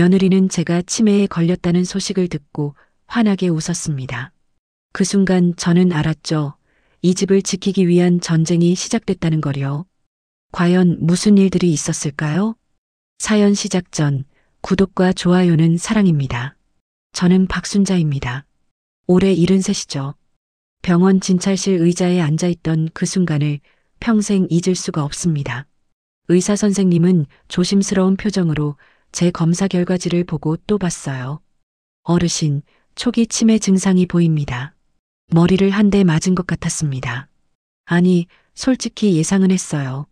며느리는 제가 치매에 걸렸다는 소식을 듣고 환하게 웃었습니다. 그 순간 저는 알았죠. 이 집을 지키기 위한 전쟁이 시작됐다는 거요. 과연 무슨 일들이 있었을까요? 사연 시작 전 구독과 좋아요는 사랑입니다. 저는 박순자입니다. 올해 73이죠. 병원 진찰실 의자에 앉아있던 그 순간을 평생 잊을 수가 없습니다. 의사 선생님은 조심스러운 표정으로 제 검사 결과지를 보고 또 봤어요. 어르신, 초기 치매 증상이 보입니다. 머리를 한 대 맞은 것 같았습니다. 아니, 솔직히 예상은 했어요.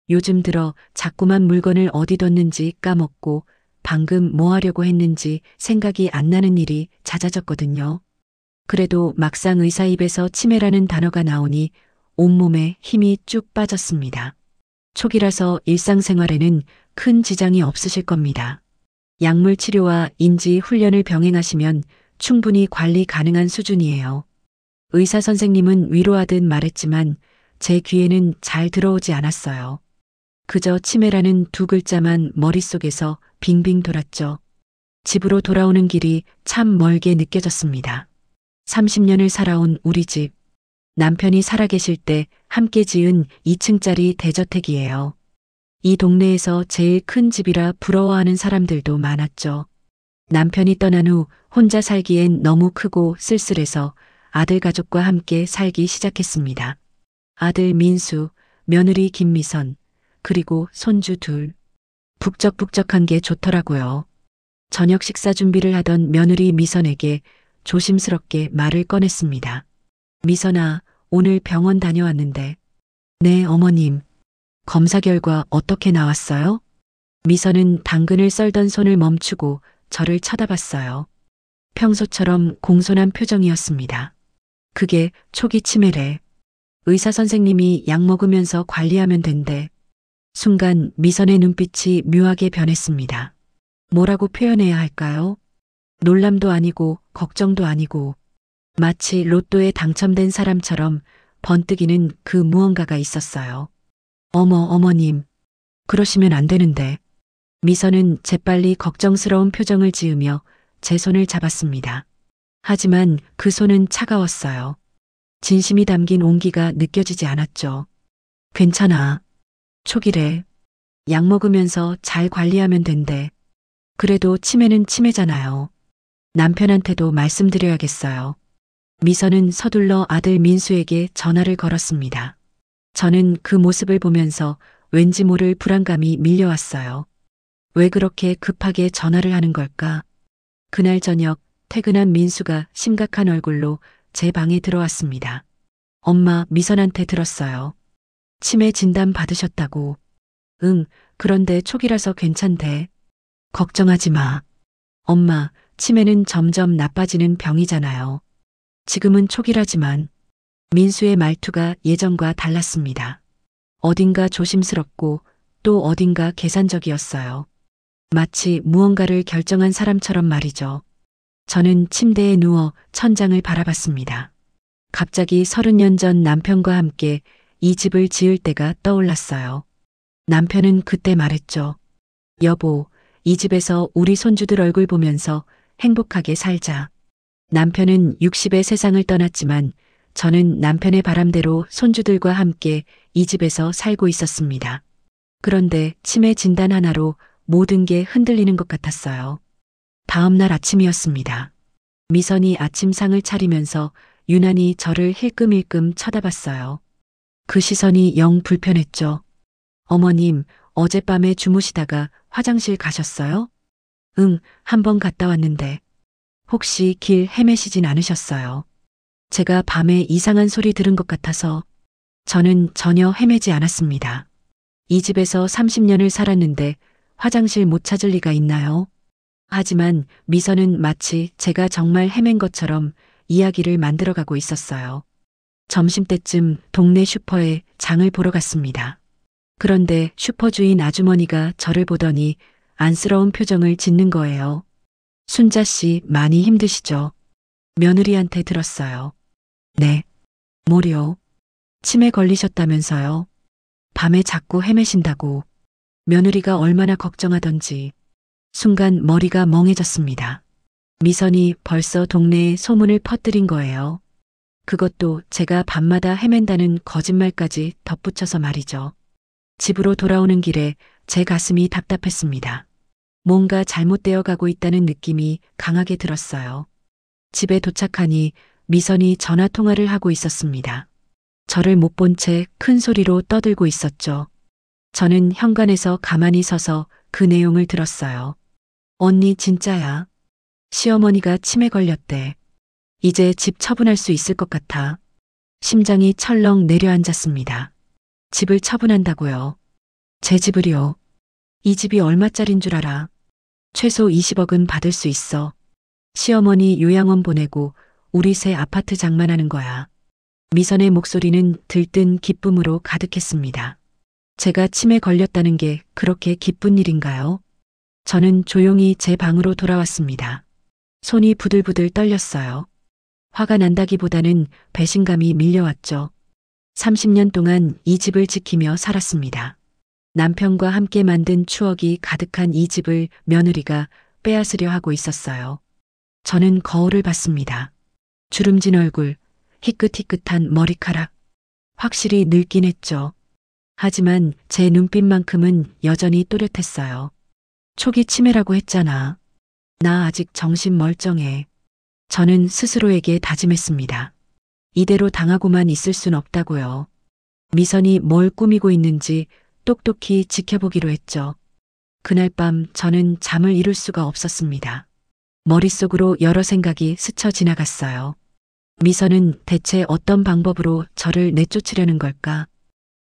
요즘 들어 자꾸만 물건을 어디 뒀는지 까먹고 방금 뭐 하려고 했는지 생각이 안 나는 일이 잦아졌거든요. 그래도 막상 의사 입에서 치매라는 단어가 나오니 온몸에 힘이 쭉 빠졌습니다. 초기라서 일상생활에는 큰 지장이 없으실 겁니다. 약물 치료와 인지 훈련을 병행하시면 충분히 관리 가능한 수준이에요. 의사 선생님은 위로하듯 말했지만 제 귀에는 잘 들어오지 않았어요. 그저 치매라는 두 글자만 머릿속에서 빙빙 돌았죠. 집으로 돌아오는 길이 참 멀게 느껴졌습니다. 30년을 살아온 우리 집. 남편이 살아계실 때 함께 지은 2층짜리 대저택이에요. 이 동네에서 제일 큰 집이라 부러워하는 사람들도 많았죠. 남편이 떠난 후 혼자 살기엔 너무 크고 쓸쓸해서 아들 가족과 함께 살기 시작했습니다. 아들 민수, 며느리 김미선, 그리고 손주 둘. 북적북적한 게 좋더라고요. 저녁 식사 준비를 하던 며느리 미선에게 조심스럽게 말을 꺼냈습니다. 미선아, 오늘 병원 다녀왔는데. 네, 어머님. 검사 결과 어떻게 나왔어요? 미선은 당근을 썰던 손을 멈추고 저를 쳐다봤어요. 평소처럼 공손한 표정이었습니다. 그게 초기 치매래. 의사 선생님이 약 먹으면서 관리하면 된대. 순간 미선의 눈빛이 묘하게 변했습니다. 뭐라고 표현해야 할까요? 놀람도 아니고 걱정도 아니고 마치 로또에 당첨된 사람처럼 번뜩이는 그 무언가가 있었어요. 어머님. 그러시면 안 되는데. 미선은 재빨리 걱정스러운 표정을 지으며 제 손을 잡았습니다. 하지만 그 손은 차가웠어요. 진심이 담긴 온기가 느껴지지 않았죠. 괜찮아. 초기래. 약 먹으면서 잘 관리하면 된대. 그래도 치매는 치매잖아요. 남편한테도 말씀드려야겠어요. 미선은 서둘러 아들 민수에게 전화를 걸었습니다. 저는 그 모습을 보면서 왠지 모를 불안감이 밀려왔어요. 왜 그렇게 급하게 전화를 하는 걸까? 그날 저녁 퇴근한 민수가 심각한 얼굴로 제 방에 들어왔습니다. 엄마, 미선한테 들었어요. 치매 진단 받으셨다고. 응, 그런데 초기라서 괜찮대. 걱정하지 마. 엄마, 치매는 점점 나빠지는 병이잖아요. 지금은 초기라지만. 민수의 말투가 예전과 달랐습니다. 어딘가 조심스럽고 또 어딘가 계산적이었어요. 마치 무언가를 결정한 사람처럼 말이죠. 저는 침대에 누워 천장을 바라봤습니다. 갑자기 30년 전 남편과 함께 이 집을 지을 때가 떠올랐어요. 남편은 그때 말했죠. 여보, 이 집에서 우리 손주들 얼굴 보면서 행복하게 살자. 남편은 60의 세상을 떠났지만 저는 남편의 바람대로 손주들과 함께 이 집에서 살고 있었습니다. 그런데 치매 진단 하나로 모든 게 흔들리는 것 같았어요. 다음 날 아침이었습니다. 미선이 아침상을 차리면서 유난히 저를 힐끔힐끔 쳐다봤어요. 그 시선이 영 불편했죠. 어머님, 어젯밤에 주무시다가 화장실 가셨어요? 응, 한번 갔다 왔는데. 혹시 길 헤매시진 않으셨어요? 제가 밤에 이상한 소리 들은 것 같아서. 저는 전혀 헤매지 않았습니다. 이 집에서 30년을 살았는데 화장실 못 찾을 리가 있나요? 하지만 미선은 마치 제가 정말 헤맨 것처럼 이야기를 만들어가고 있었어요. 점심때쯤 동네 슈퍼에 장을 보러 갔습니다. 그런데 슈퍼 주인 아주머니가 저를 보더니 안쓰러운 표정을 짓는 거예요. 순자 씨 많이 힘드시죠? 며느리한테 들었어요. 네. 뭐요? 치매 걸리셨다면서요? 밤에 자꾸 헤매신다고. 며느리가 얼마나 걱정하던지. 순간 머리가 멍해졌습니다. 미선이 벌써 동네에 소문을 퍼뜨린 거예요. 그것도 제가 밤마다 헤맨다는 거짓말까지 덧붙여서 말이죠. 집으로 돌아오는 길에 제 가슴이 답답했습니다. 뭔가 잘못되어 가고 있다는 느낌이 강하게 들었어요. 집에 도착하니 미선이 전화 통화를 하고 있었습니다. 저를 못 본 채 큰 소리로 떠들고 있었죠. 저는 현관에서 가만히 서서 그 내용을 들었어요. 언니 진짜야. 시어머니가 치매 걸렸대. 이제 집 처분할 수 있을 것 같아. 심장이 철렁 내려앉았습니다. 집을 처분한다고요. 제 집을요. 이 집이 얼마짜린 줄 알아? 최소 20억은 받을 수 있어. 시어머니 요양원 보내고 우리 새 아파트 장만하는 거야. 미선의 목소리는 들뜬 기쁨으로 가득했습니다. 제가 치매 걸렸다는 게 그렇게 기쁜 일인가요? 저는 조용히 제 방으로 돌아왔습니다. 손이 부들부들 떨렸어요. 화가 난다기보다는 배신감이 밀려왔죠. 30년 동안 이 집을 지키며 살았습니다. 남편과 함께 만든 추억이 가득한 이 집을 며느리가 빼앗으려 하고 있었어요. 저는 거울을 봤습니다. 주름진 얼굴, 희끗희끗한 머리카락. 확실히 늙긴 했죠. 하지만 제 눈빛만큼은 여전히 또렷했어요. 초기 치매라고 했잖아. 나 아직 정신 멀쩡해. 저는 스스로에게 다짐했습니다. 이대로 당하고만 있을 순 없다고요. 미선이 뭘 꾸미고 있는지 똑똑히 지켜보기로 했죠. 그날 밤 저는 잠을 이룰 수가 없었습니다. 머릿속으로 여러 생각이 스쳐 지나갔어요. 미선은 대체 어떤 방법으로 저를 내쫓으려는 걸까?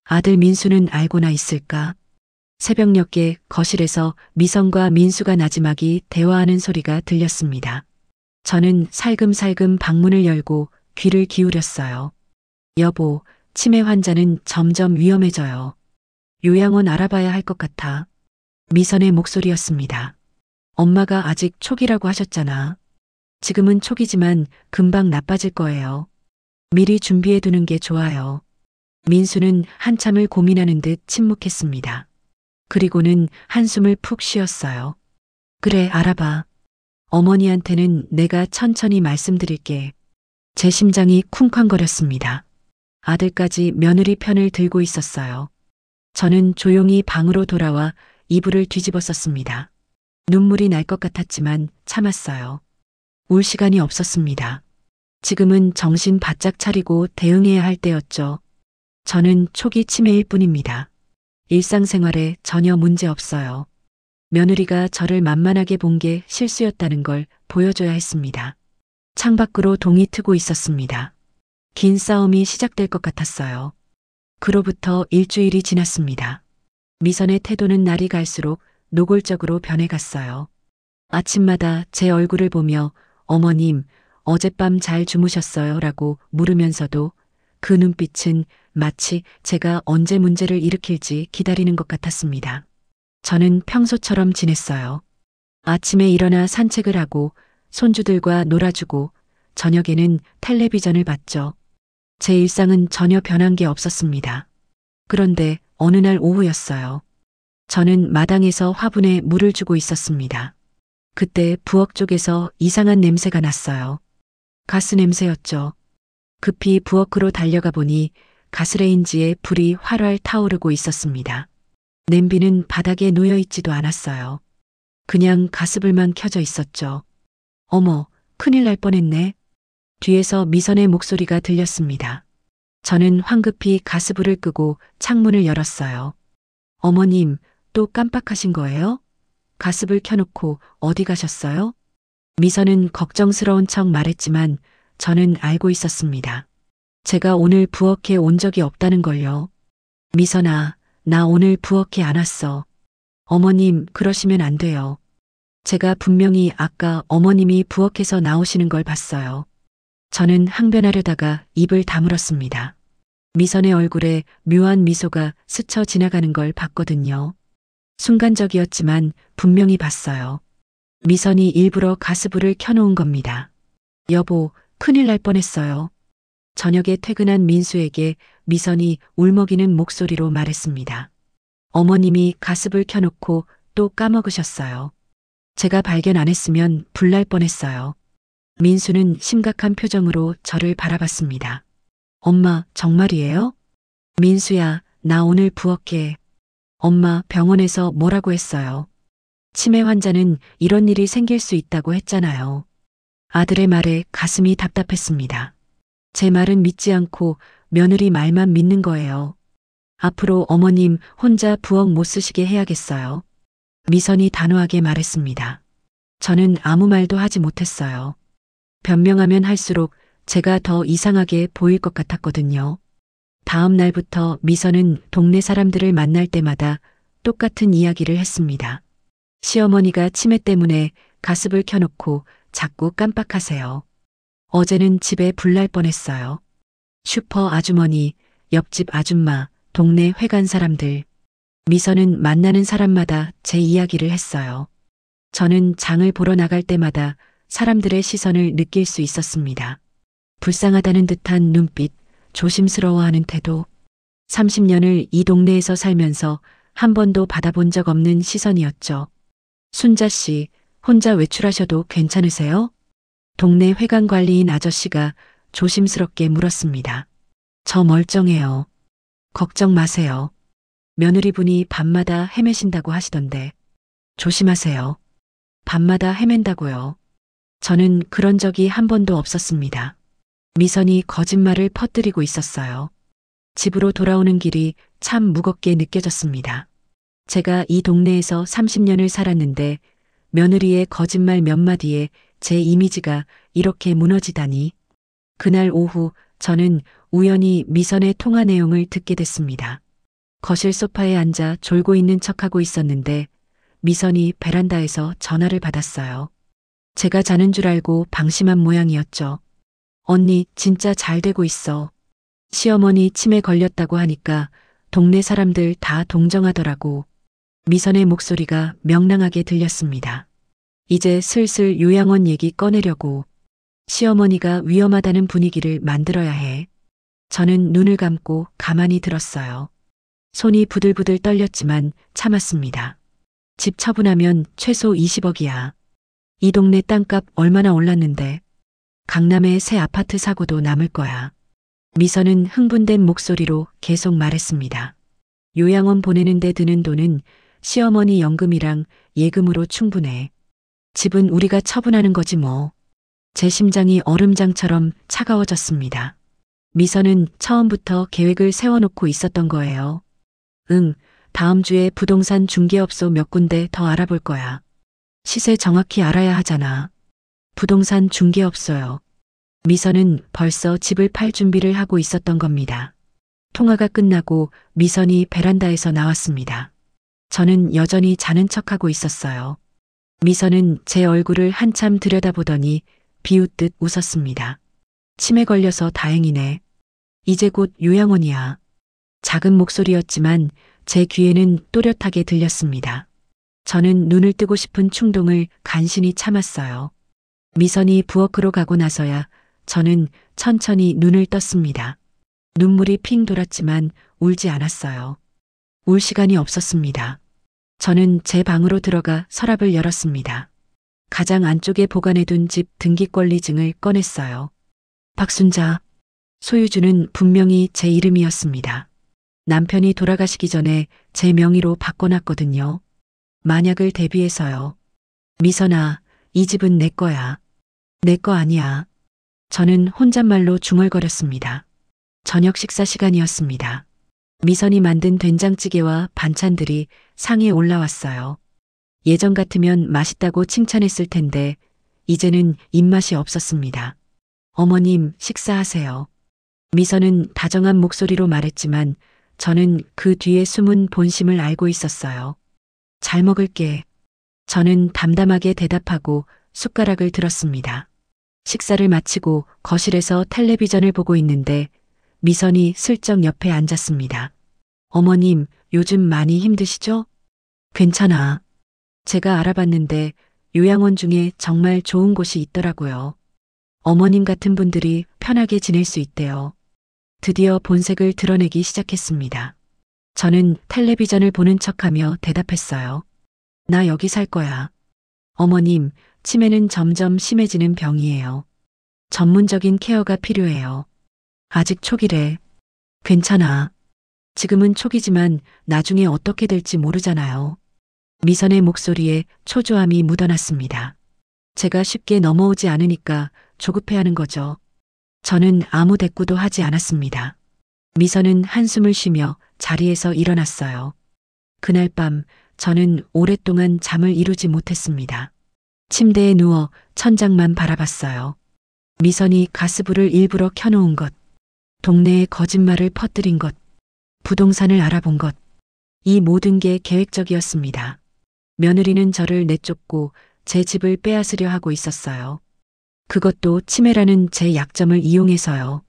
아들 민수는 알고나 있을까? 새벽녘에 거실에서 미선과 민수가 나지막이 대화하는 소리가 들렸습니다. 저는 살금살금 방문을 열고 귀를 기울였어요. 여보, 치매 환자는 점점 위험해져요. 요양원 알아봐야 할 것 같아. 미선의 목소리였습니다. 엄마가 아직 초기라고 하셨잖아. 지금은 초기지만 금방 나빠질 거예요. 미리 준비해 두는 게 좋아요. 민수는 한참을 고민하는 듯 침묵했습니다. 그리고는 한숨을 푹 쉬었어요. 그래, 알아봐. 어머니한테는 내가 천천히 말씀드릴게. 제 심장이 쿵쾅거렸습니다. 아들까지 며느리 편을 들고 있었어요. 저는 조용히 방으로 돌아와 이불을 뒤집어 썼습니다. 눈물이 날 것 같았지만 참았어요. 울 시간이 없었습니다. 지금은 정신 바짝 차리고 대응해야 할 때였죠. 저는 초기 치매일 뿐입니다. 일상생활에 전혀 문제 없어요. 며느리가 저를 만만하게 본 게 실수였다는 걸 보여줘야 했습니다. 창밖으로 동이 트고 있었습니다. 긴 싸움이 시작될 것 같았어요. 그로부터 일주일이 지났습니다. 미선의 태도는 날이 갈수록 노골적으로 변해갔어요. 아침마다 제 얼굴을 보며 어머님, 어젯밤 잘 주무셨어요? 라고 물으면서도 그 눈빛은 마치 제가 언제 문제를 일으킬지 기다리는 것 같았습니다. 저는 평소처럼 지냈어요. 아침에 일어나 산책을 하고 손주들과 놀아주고 저녁에는 텔레비전을 봤죠. 제 일상은 전혀 변한 게 없었습니다. 그런데 어느 날 오후였어요. 저는 마당에서 화분에 물을 주고 있었습니다. 그때 부엌 쪽에서 이상한 냄새가 났어요. 가스 냄새였죠. 급히 부엌으로 달려가 보니 가스레인지에 불이 활활 타오르고 있었습니다. 냄비는 바닥에 놓여 있지도 않았어요. 그냥 가스불만 켜져 있었죠. 어머, 큰일 날 뻔했네. 뒤에서 미선의 목소리가 들렸습니다. 저는 황급히 가스불을 끄고 창문을 열었어요. 어머님, 또 깜빡하신 거예요? 가스불 켜놓고 어디 가셨어요? 미선은 걱정스러운 척 말했지만 저는 알고 있었습니다. 제가 오늘 부엌에 온 적이 없다는 걸요. 미선아, 나 오늘 부엌에 안 왔어. 어머님, 그러시면 안 돼요. 제가 분명히 아까 어머님이 부엌에서 나오시는 걸 봤어요. 저는 항변하려다가 입을 다물었습니다. 미선의 얼굴에 묘한 미소가 스쳐 지나가는 걸 봤거든요. 순간적이었지만 분명히 봤어요. 미선이 일부러 가스불을 켜놓은 겁니다. 여보, 큰일 날 뻔했어요. 저녁에 퇴근한 민수에게 미선이 울먹이는 목소리로 말했습니다. 어머님이 가스불 켜놓고 또 까먹으셨어요. 제가 발견 안 했으면 불날 뻔했어요. 민수는 심각한 표정으로 저를 바라봤습니다. 엄마, 정말이에요? 민수야, 나 오늘 부엌에. 엄마, 병원에서 뭐라고 했어요? 치매 환자는 이런 일이 생길 수 있다고 했잖아요. 아들의 말에 가슴이 답답했습니다. 제 말은 믿지 않고 며느리 말만 믿는 거예요. 앞으로 어머님 혼자 부엌 못 쓰시게 해야겠어요. 미선이 단호하게 말했습니다. 저는 아무 말도 하지 못했어요. 변명하면 할수록 제가 더 이상하게 보일 것 같았거든요. 다음 날부터 미선은 동네 사람들을 만날 때마다 똑같은 이야기를 했습니다. 시어머니가 치매 때문에 가습을 켜놓고 자꾸 깜빡하세요. 어제는 집에 불날 뻔했어요. 슈퍼 아주머니, 옆집 아줌마, 동네 회관 사람들. 미선은 만나는 사람마다 제 이야기를 했어요. 저는 장을 보러 나갈 때마다 사람들의 시선을 느낄 수 있었습니다. 불쌍하다는 듯한 눈빛, 조심스러워하는 태도. 30년을 이 동네에서 살면서 한 번도 받아본 적 없는 시선이었죠. 순자 씨, 혼자 외출하셔도 괜찮으세요? 동네 회관 관리인 아저씨가 조심스럽게 물었습니다. 저 멀쩡해요. 걱정 마세요. 며느리분이 밤마다 헤매신다고 하시던데. 조심하세요. 밤마다 헤맨다고요. 저는 그런 적이 한 번도 없었습니다. 미선이 거짓말을 퍼뜨리고 있었어요. 집으로 돌아오는 길이 참 무겁게 느껴졌습니다. 제가 이 동네에서 30년을 살았는데 며느리의 거짓말 몇 마디에 제 이미지가 이렇게 무너지다니. 그날 오후 저는 우연히 미선의 통화 내용을 듣게 됐습니다. 거실 소파에 앉아 졸고 있는 척하고 있었는데 미선이 베란다에서 전화를 받았어요. 제가 자는 줄 알고 방심한 모양이었죠. 언니, 진짜 잘 되고 있어. 시어머니 치매 걸렸다고 하니까 동네 사람들 다 동정하더라고. 미선의 목소리가 명랑하게 들렸습니다. 이제 슬슬 요양원 얘기 꺼내려고. 시어머니가 위험하다는 분위기를 만들어야 해. 저는 눈을 감고 가만히 들었어요. 손이 부들부들 떨렸지만 참았습니다. 집 처분하면 최소 20억이야. 이 동네 땅값 얼마나 올랐는데. 강남의 새 아파트 사고도 남을 거야. 미선은 흥분된 목소리로 계속 말했습니다. 요양원 보내는 데 드는 돈은 시어머니 연금이랑 예금으로 충분해. 집은 우리가 처분하는 거지 뭐. 제 심장이 얼음장처럼 차가워졌습니다. 미선은 처음부터 계획을 세워놓고 있었던 거예요. 응, 다음 주에 부동산 중개업소 몇 군데 더 알아볼 거야. 시세 정확히 알아야 하잖아. 부동산 중개업소요. 미선은 벌써 집을 팔 준비를 하고 있었던 겁니다. 통화가 끝나고 미선이 베란다에서 나왔습니다. 저는 여전히 자는 척하고 있었어요. 미선은 제 얼굴을 한참 들여다보더니 비웃듯 웃었습니다. 치매 걸려서 다행이네. 이제 곧 요양원이야. 작은 목소리였지만 제 귀에는 또렷하게 들렸습니다. 저는 눈을 뜨고 싶은 충동을 간신히 참았어요. 미선이 부엌으로 가고 나서야 저는 천천히 눈을 떴습니다. 눈물이 핑 돌았지만 울지 않았어요. 울 시간이 없었습니다. 저는 제 방으로 들어가 서랍을 열었습니다. 가장 안쪽에 보관해둔 집 등기권리증을 꺼냈어요. 박순자. 소유주는 분명히 제 이름이었습니다. 남편이 돌아가시기 전에 제 명의로 바꿔놨거든요. 만약을 대비해서요. 미선아, 이 집은 내 거야. 내 거 아니야. 저는 혼잣말로 중얼거렸습니다. 저녁 식사 시간이었습니다. 미선이 만든 된장찌개와 반찬들이 상에 올라왔어요. 예전 같으면 맛있다고 칭찬했을 텐데 이제는 입맛이 없었습니다. 어머님, 식사하세요. 미선은 다정한 목소리로 말했지만 저는 그 뒤에 숨은 본심을 알고 있었어요. 잘 먹을게. 저는 담담하게 대답하고 숟가락을 들었습니다. 식사를 마치고 거실에서 텔레비전을 보고 있는데 미선이 슬쩍 옆에 앉았습니다. 어머님, 요즘 많이 힘드시죠? 괜찮아. 제가 알아봤는데 요양원 중에 정말 좋은 곳이 있더라고요. 어머님 같은 분들이 편하게 지낼 수 있대요. 드디어 본색을 드러내기 시작했습니다. 저는 텔레비전을 보는 척하며 대답했어요. 나 여기 살 거야. 어머님, 치매는 점점 심해지는 병이에요. 전문적인 케어가 필요해요. 아직 초기래. 괜찮아. 지금은 초기지만 나중에 어떻게 될지 모르잖아요. 미선의 목소리에 초조함이 묻어났습니다. 제가 쉽게 넘어오지 않으니까 조급해하는 거죠. 저는 아무 대꾸도 하지 않았습니다. 미선은 한숨을 쉬며 자리에서 일어났어요. 그날 밤 저는 오랫동안 잠을 이루지 못했습니다. 침대에 누워 천장만 바라봤어요. 미선이 가스불을 일부러 켜놓은 것, 동네에 거짓말을 퍼뜨린 것, 부동산을 알아본 것, 이 모든 게 계획적이었습니다. 며느리는 저를 내쫓고 제 집을 빼앗으려 하고 있었어요. 그것도 치매라는 제 약점을 이용해서요.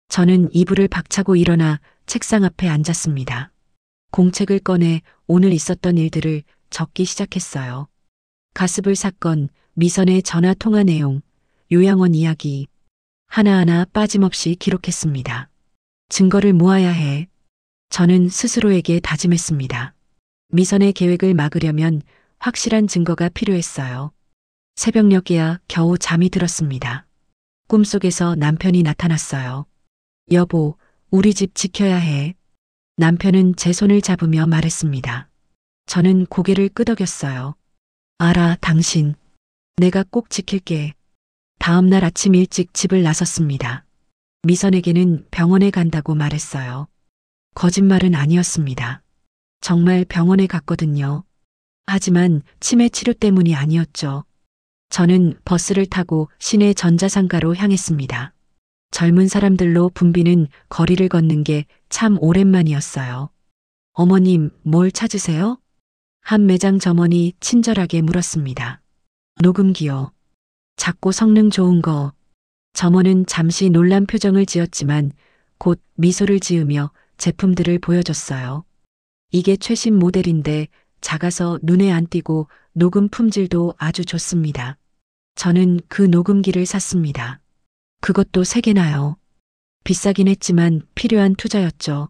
저는 이불을 박차고 일어나 책상 앞에 앉았습니다. 공책을 꺼내 오늘 있었던 일들을 적기 시작했어요. 가스불 사건, 미선의 전화 통화 내용, 요양원 이야기, 하나하나 빠짐없이 기록했습니다. 증거를 모아야 해. 저는 스스로에게 다짐했습니다. 미선의 계획을 막으려면 확실한 증거가 필요했어요. 새벽녘이야 겨우 잠이 들었습니다. 꿈속에서 남편이 나타났어요. 여보, 우리 집 지켜야 해. 남편은 제 손을 잡으며 말했습니다. 저는 고개를 끄덕였어요. 알아, 당신. 내가 꼭 지킬게. 다음 날 아침 일찍 집을 나섰습니다. 미선에게는 병원에 간다고 말했어요. 거짓말은 아니었습니다. 정말 병원에 갔거든요. 하지만 치매 치료 때문이 아니었죠. 저는 버스를 타고 시내 전자상가로 향했습니다. 젊은 사람들로 붐비는 거리를 걷는 게 참 오랜만이었어요. 어머님, 뭘 찾으세요? 한 매장 점원이 친절하게 물었습니다. 녹음기요. 작고 성능 좋은 거. 점원은 잠시 놀란 표정을 지었지만 곧 미소를 지으며 제품들을 보여줬어요. 이게 최신 모델인데 작아서 눈에 안 띄고 녹음 품질도 아주 좋습니다. 저는 그 녹음기를 샀습니다. 그것도 3개나요. 비싸긴 했지만 필요한 투자였죠.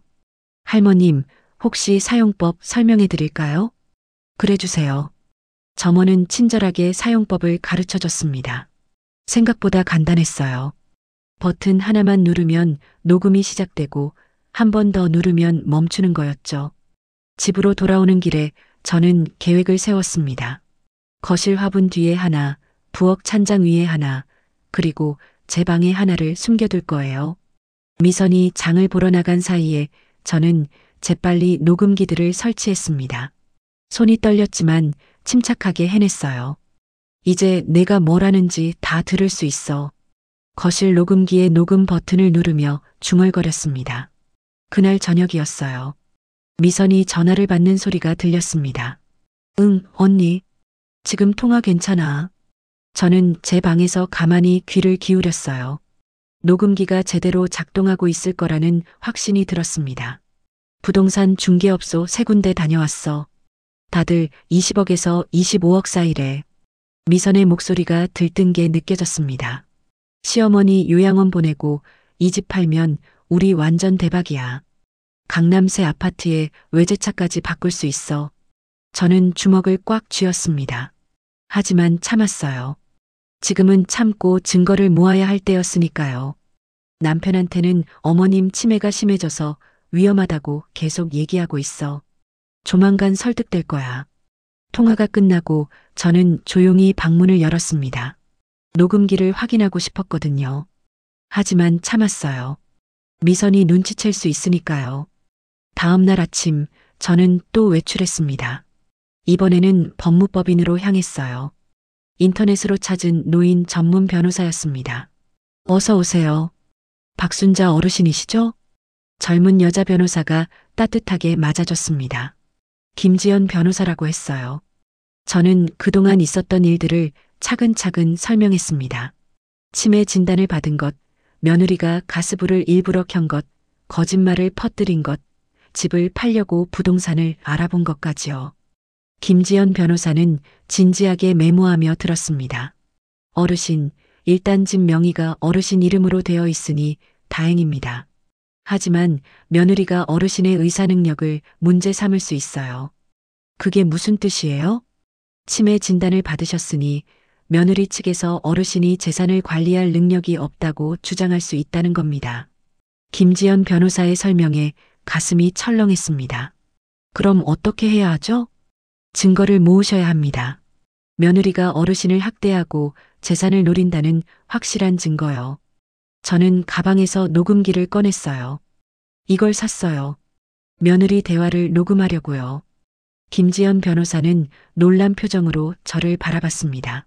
할머님, 혹시 사용법 설명해 드릴까요? 그래 주세요. 점원은 친절하게 사용법을 가르쳐 줬습니다. 생각보다 간단했어요. 버튼 하나만 누르면 녹음이 시작되고 한 번 더 누르면 멈추는 거였죠. 집으로 돌아오는 길에 저는 계획을 세웠습니다. 거실 화분 뒤에 하나, 부엌 찬장 위에 하나, 그리고 제 방에 하나를 숨겨둘 거예요. 미선이 장을 보러 나간 사이에 저는 재빨리 녹음기들을 설치했습니다. 손이 떨렸지만 침착하게 해냈어요. 이제 내가 뭘 하는지 다 들을 수 있어. 거실 녹음기의 녹음 버튼을 누르며 중얼거렸습니다. 그날 저녁이었어요. 미선이 전화를 받는 소리가 들렸습니다. 응, 언니. 지금 통화 괜찮아. 저는 제 방에서 가만히 귀를 기울였어요. 녹음기가 제대로 작동하고 있을 거라는 확신이 들었습니다. 부동산 중개업소 3군데 다녀왔어. 다들 20억에서 25억 사이래. 미선의 목소리가 들뜬 게 느껴졌습니다. 시어머니 요양원 보내고 이 집 팔면 우리 완전 대박이야. 강남 새 아파트에 외제차까지 바꿀 수 있어. 저는 주먹을 꽉 쥐었습니다. 하지만 참았어요. 지금은 참고 증거를 모아야 할 때였으니까요. 남편한테는 어머님 치매가 심해져서 위험하다고 계속 얘기하고 있어. 조만간 설득될 거야. 통화가 끝나고 저는 조용히 방문을 열었습니다. 녹음기를 확인하고 싶었거든요. 하지만 참았어요. 미선이 눈치챌 수 있으니까요. 다음 날 아침 저는 또 외출했습니다. 이번에는 법무법인으로 향했어요. 인터넷으로 찾은 노인 전문 변호사였습니다. 어서 오세요. 박순자 어르신이시죠? 젊은 여자 변호사가 따뜻하게 맞아줬습니다. 김지연 변호사라고 했어요. 저는 그동안 있었던 일들을 차근차근 설명했습니다. 치매 진단을 받은 것, 며느리가 가스불을 일부러 켠 것, 거짓말을 퍼뜨린 것, 집을 팔려고 부동산을 알아본 것까지요. 김지연 변호사는 진지하게 메모하며 들었습니다. 어르신, 일단 집 명의가 어르신 이름으로 되어 있으니 다행입니다. 하지만 며느리가 어르신의 의사 능력을 문제 삼을 수 있어요. 그게 무슨 뜻이에요? 치매 진단을 받으셨으니 며느리 측에서 어르신이 재산을 관리할 능력이 없다고 주장할 수 있다는 겁니다. 김지연 변호사의 설명에 가슴이 철렁했습니다. 그럼 어떻게 해야 하죠? 증거를 모으셔야 합니다. 며느리가 어르신을 학대하고 재산을 노린다는 확실한 증거요. 저는 가방에서 녹음기를 꺼냈어요. 이걸 샀어요. 며느리 대화를 녹음하려고요. 김지연 변호사는 놀란 표정으로 저를 바라봤습니다.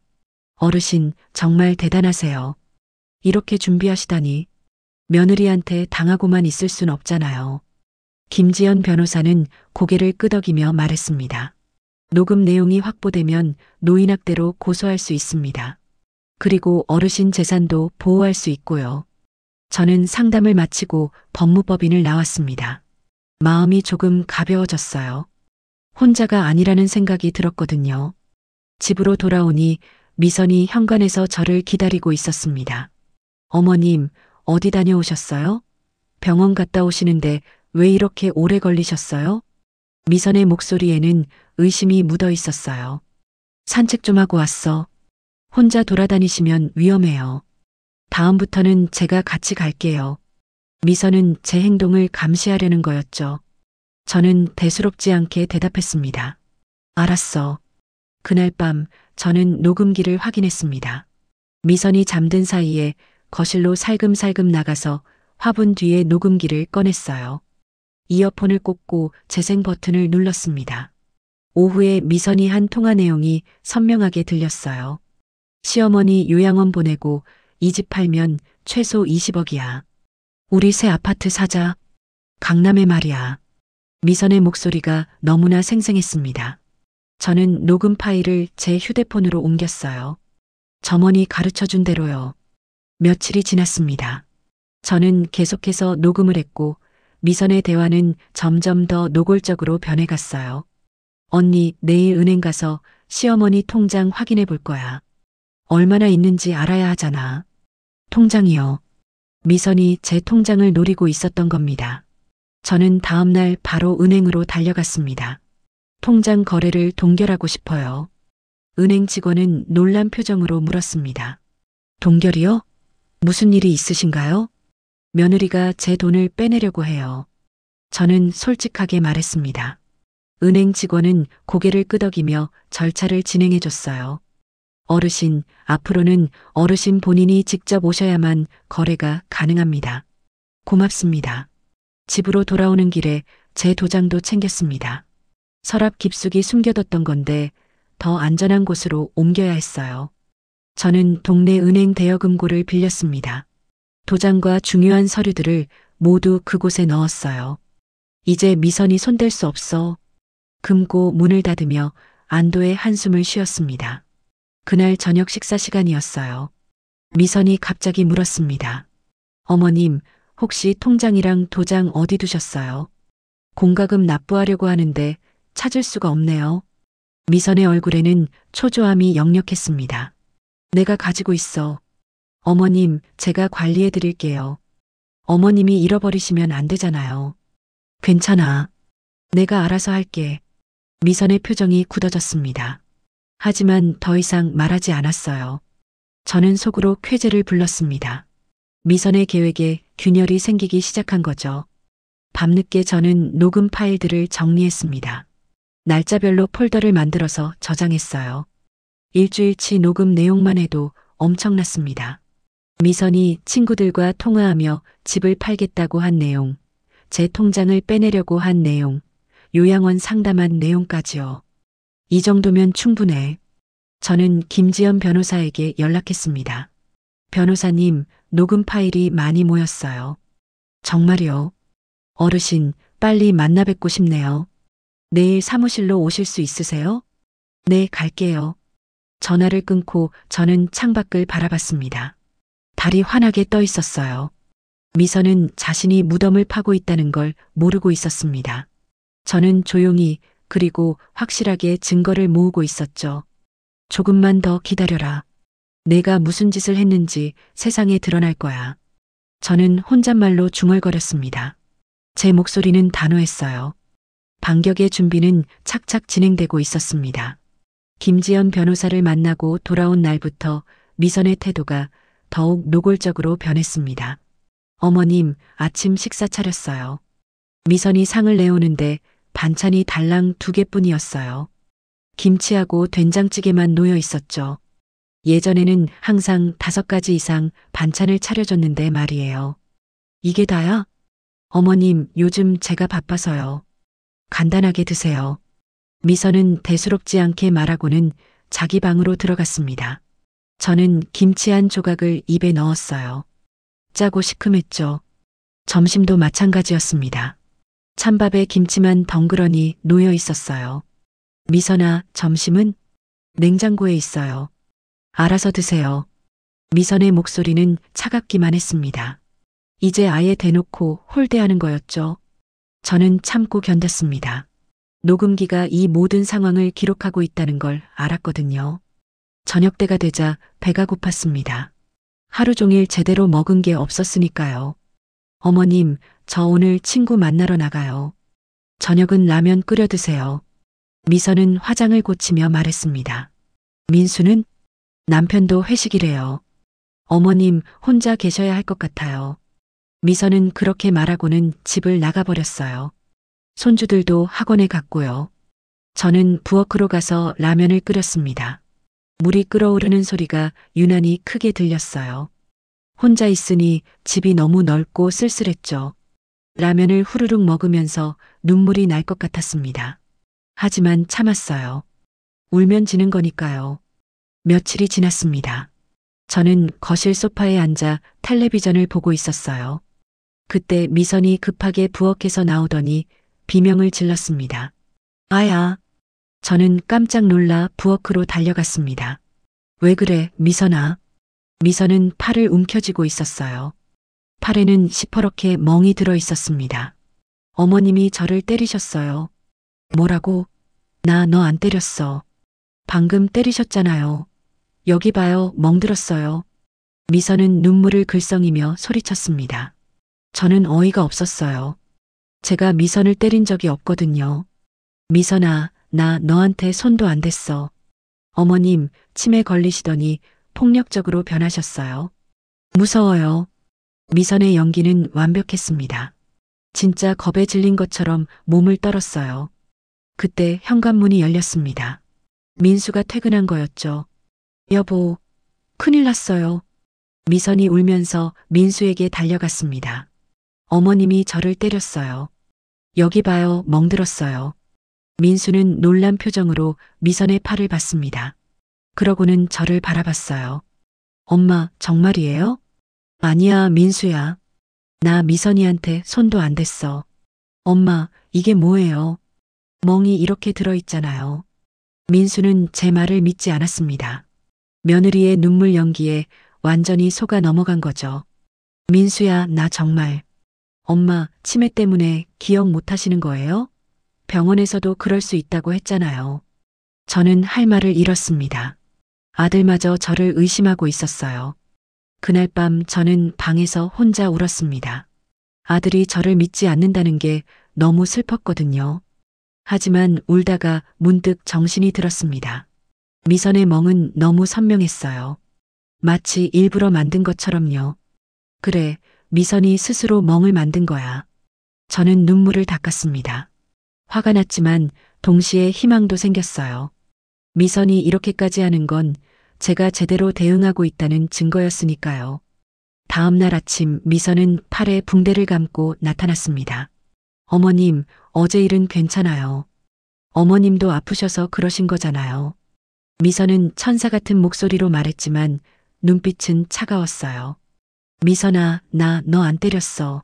어르신, 정말 대단하세요. 이렇게 준비하시다니. 며느리한테 당하고만 있을 순 없잖아요. 김지연 변호사는 고개를 끄덕이며 말했습니다. 녹음 내용이 확보되면 노인학대로 고소할 수 있습니다. 그리고 어르신 재산도 보호할 수 있고요. 저는 상담을 마치고 법무법인을 나왔습니다. 마음이 조금 가벼워졌어요. 혼자가 아니라는 생각이 들었거든요. 집으로 돌아오니 미선이 현관에서 저를 기다리고 있었습니다. 어머님, 어디 다녀오셨어요? 병원 갔다 오시는데 왜 이렇게 오래 걸리셨어요? 미선의 목소리에는 의심이 묻어 있었어요. 산책 좀 하고 왔어. 혼자 돌아다니시면 위험해요. 다음부터는 제가 같이 갈게요. 미선은 제 행동을 감시하려는 거였죠. 저는 대수롭지 않게 대답했습니다. 알았어. 그날 밤 저는 녹음기를 확인했습니다. 미선이 잠든 사이에 거실로 살금살금 나가서 화분 뒤에 녹음기를 꺼냈어요. 이어폰을 꽂고 재생 버튼을 눌렀습니다. 오후에 미선이 한 통화 내용이 선명하게 들렸어요. 시어머니 요양원 보내고 이 집 팔면 최소 20억이야. 우리 새 아파트 사자. 강남에 말이야. 미선의 목소리가 너무나 생생했습니다. 저는 녹음 파일을 제 휴대폰으로 옮겼어요. 점원이 가르쳐준 대로요. 며칠이 지났습니다. 저는 계속해서 녹음을 했고 미선의 대화는 점점 더 노골적으로 변해갔어요. 언니, 내일 은행 가서 시어머니 통장 확인해 볼 거야. 얼마나 있는지 알아야 하잖아. 통장이요. 미선이 제 통장을 노리고 있었던 겁니다. 저는 다음날 바로 은행으로 달려갔습니다. 통장 거래를 동결하고 싶어요. 은행 직원은 놀란 표정으로 물었습니다. 동결이요? 무슨 일이 있으신가요? 며느리가 제 돈을 빼내려고 해요. 저는 솔직하게 말했습니다. 은행 직원은 고개를 끄덕이며 절차를 진행해 줬어요. 어르신, 앞으로는 어르신 본인이 직접 오셔야만 거래가 가능합니다. 고맙습니다. 집으로 돌아오는 길에 제 도장도 챙겼습니다. 서랍 깊숙이 숨겨뒀던 건데 더 안전한 곳으로 옮겨야 했어요. 저는 동네 은행 대여금고를 빌렸습니다. 도장과 중요한 서류들을 모두 그곳에 넣었어요. 이제 미선이 손댈 수 없어. 금고 문을 닫으며 안도의 한숨을 쉬었습니다. 그날 저녁 식사 시간이었어요. 미선이 갑자기 물었습니다. 어머님, 혹시 통장이랑 도장 어디 두셨어요? 공과금 납부하려고 하는데 찾을 수가 없네요. 미선의 얼굴에는 초조함이 역력했습니다. 내가 가지고 있어. 어머님, 제가 관리해 드릴게요. 어머님이 잃어버리시면 안 되잖아요. 괜찮아. 내가 알아서 할게. 미선의 표정이 굳어졌습니다. 하지만 더 이상 말하지 않았어요. 저는 속으로 쾌재를 불렀습니다. 미선의 계획에 균열이 생기기 시작한 거죠. 밤늦게 저는 녹음 파일들을 정리했습니다. 날짜별로 폴더를 만들어서 저장했어요. 일주일치 녹음 내용만 해도 엄청났습니다. 미선이 친구들과 통화하며 집을 팔겠다고 한 내용, 제 통장을 빼내려고 한 내용, 요양원 상담한 내용까지요. 이 정도면 충분해. 저는 김지연 변호사에게 연락했습니다. 변호사님, 녹음 파일이 많이 모였어요. 정말요? 어르신, 빨리 만나 뵙고 싶네요. 내일 사무실로 오실 수 있으세요? 네, 갈게요. 전화를 끊고 저는 창밖을 바라봤습니다. 달이 환하게 떠 있었어요. 미선은 자신이 무덤을 파고 있다는 걸 모르고 있었습니다. 저는 조용히 그리고 확실하게 증거를 모으고 있었죠. 조금만 더 기다려라. 내가 무슨 짓을 했는지 세상에 드러날 거야. 저는 혼잣말로 중얼거렸습니다. 제 목소리는 단호했어요. 반격의 준비는 착착 진행되고 있었습니다. 김지연 변호사를 만나고 돌아온 날부터 미선의 태도가 더욱 노골적으로 변했습니다. 어머님, 아침 식사 차렸어요. 미선이 상을 내오는데 반찬이 달랑 2개뿐이었어요. 김치하고 된장찌개만 놓여 있었죠. 예전에는 항상 5가지 이상 반찬을 차려줬는데 말이에요. 이게 다야? 어머님, 요즘 제가 바빠서요. 간단하게 드세요. 미선은 대수롭지 않게 말하고는 자기 방으로 들어갔습니다. 저는 김치 한 조각을 입에 넣었어요. 짜고 시큼했죠. 점심도 마찬가지였습니다. 찬밥에 김치만 덩그러니 놓여 있었어요. 미선아, 점심은? 냉장고에 있어요. 알아서 드세요. 미선의 목소리는 차갑기만 했습니다. 이제 아예 대놓고 홀대하는 거였죠. 저는 참고 견뎠습니다. 녹음기가 이 모든 상황을 기록하고 있다는 걸 알았거든요. 저녁 때가 되자 배가 고팠습니다. 하루 종일 제대로 먹은 게 없었으니까요. 어머님, 저 오늘 친구 만나러 나가요. 저녁은 라면 끓여 드세요. 미선은 화장을 고치며 말했습니다. 민수는? 남편도 회식이래요. 어머님, 혼자 계셔야 할 것 같아요. 미선은 그렇게 말하고는 집을 나가버렸어요. 손주들도 학원에 갔고요. 저는 부엌으로 가서 라면을 끓였습니다. 물이 끓어오르는 소리가 유난히 크게 들렸어요. 혼자 있으니 집이 너무 넓고 쓸쓸했죠. 라면을 후루룩 먹으면서 눈물이 날 것 같았습니다. 하지만 참았어요. 울면 지는 거니까요. 며칠이 지났습니다. 저는 거실 소파에 앉아 텔레비전을 보고 있었어요. 그때 미선이 급하게 부엌에서 나오더니 비명을 질렀습니다. 아야. 저는 깜짝 놀라 부엌으로 달려갔습니다. 왜 그래, 미선아? 미선은 팔을 움켜쥐고 있었어요. 팔에는 시퍼렇게 멍이 들어 있었습니다. 어머님이 저를 때리셨어요. 뭐라고? 나 너 안 때렸어. 방금 때리셨잖아요. 여기 봐요, 멍들었어요. 미선은 눈물을 글썽이며 소리쳤습니다. 저는 어이가 없었어요. 제가 미선을 때린 적이 없거든요. 미선아, 나 너한테 손도 안 댔어. 어머님, 치매 걸리시더니 폭력적으로 변하셨어요. 무서워요. 미선의 연기는 완벽했습니다. 진짜 겁에 질린 것처럼 몸을 떨었어요. 그때 현관문이 열렸습니다. 민수가 퇴근한 거였죠. 여보, 큰일 났어요. 미선이 울면서 민수에게 달려갔습니다. 어머님이 저를 때렸어요. 여기 봐요, 멍들었어요. 민수는 놀란 표정으로 미선의 팔을 봤습니다. 그러고는 저를 바라봤어요. 엄마, 정말이에요? 아니야, 민수야. 나 미선이한테 손도 안 댔어. 엄마, 이게 뭐예요? 멍이 이렇게 들어있잖아요. 민수는 제 말을 믿지 않았습니다. 며느리의 눈물 연기에 완전히 속아 넘어간 거죠. 민수야, 나 정말. 엄마, 치매 때문에 기억 못 하시는 거예요? 병원에서도 그럴 수 있다고 했잖아요. 저는 할 말을 잃었습니다. 아들마저 저를 의심하고 있었어요. 그날 밤 저는 방에서 혼자 울었습니다. 아들이 저를 믿지 않는다는 게 너무 슬펐거든요. 하지만 울다가 문득 정신이 들었습니다. 미선의 멍은 너무 선명했어요. 마치 일부러 만든 것처럼요. 그래, 미선이 스스로 멍을 만든 거야. 저는 눈물을 닦았습니다. 화가 났지만 동시에 희망도 생겼어요. 미선이 이렇게까지 하는 건 제가 제대로 대응하고 있다는 증거였으니까요. 다음 날 아침 미선은 팔에 붕대를 감고 나타났습니다. 어머님, 어제 일은 괜찮아요. 어머님도 아프셔서 그러신 거잖아요. 미선은 천사 같은 목소리로 말했지만 눈빛은 차가웠어요. 미선아, 나 너 안 때렸어.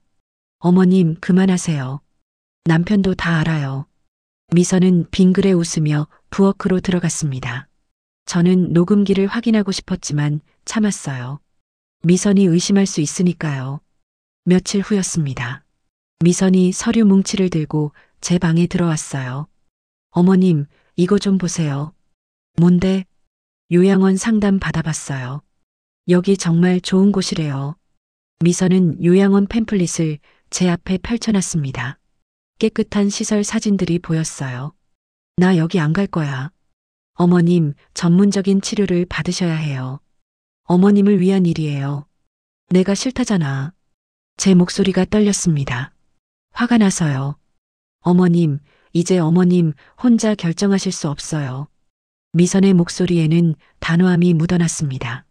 어머님, 그만하세요. 남편도 다 알아요. 미선은 빙그레 웃으며 부엌으로 들어갔습니다. 저는 녹음기를 확인하고 싶었지만 참았어요. 미선이 의심할 수 있으니까요. 며칠 후였습니다. 미선이 서류 뭉치를 들고 제 방에 들어왔어요. 어머님, 이거 좀 보세요. 뭔데? 요양원 상담 받아봤어요. 여기 정말 좋은 곳이래요. 미선은 요양원 팸플릿을 제 앞에 펼쳐놨습니다. 깨끗한 시설 사진들이 보였어요. 나 여기 안 갈 거야. 어머님, 전문적인 치료를 받으셔야 해요. 어머님을 위한 일이에요. 내가 싫다잖아. 제 목소리가 떨렸습니다. 화가 나서요. 어머님, 이제 어머님 혼자 결정하실 수 없어요. 미선의 목소리에는 단호함이 묻어났습니다.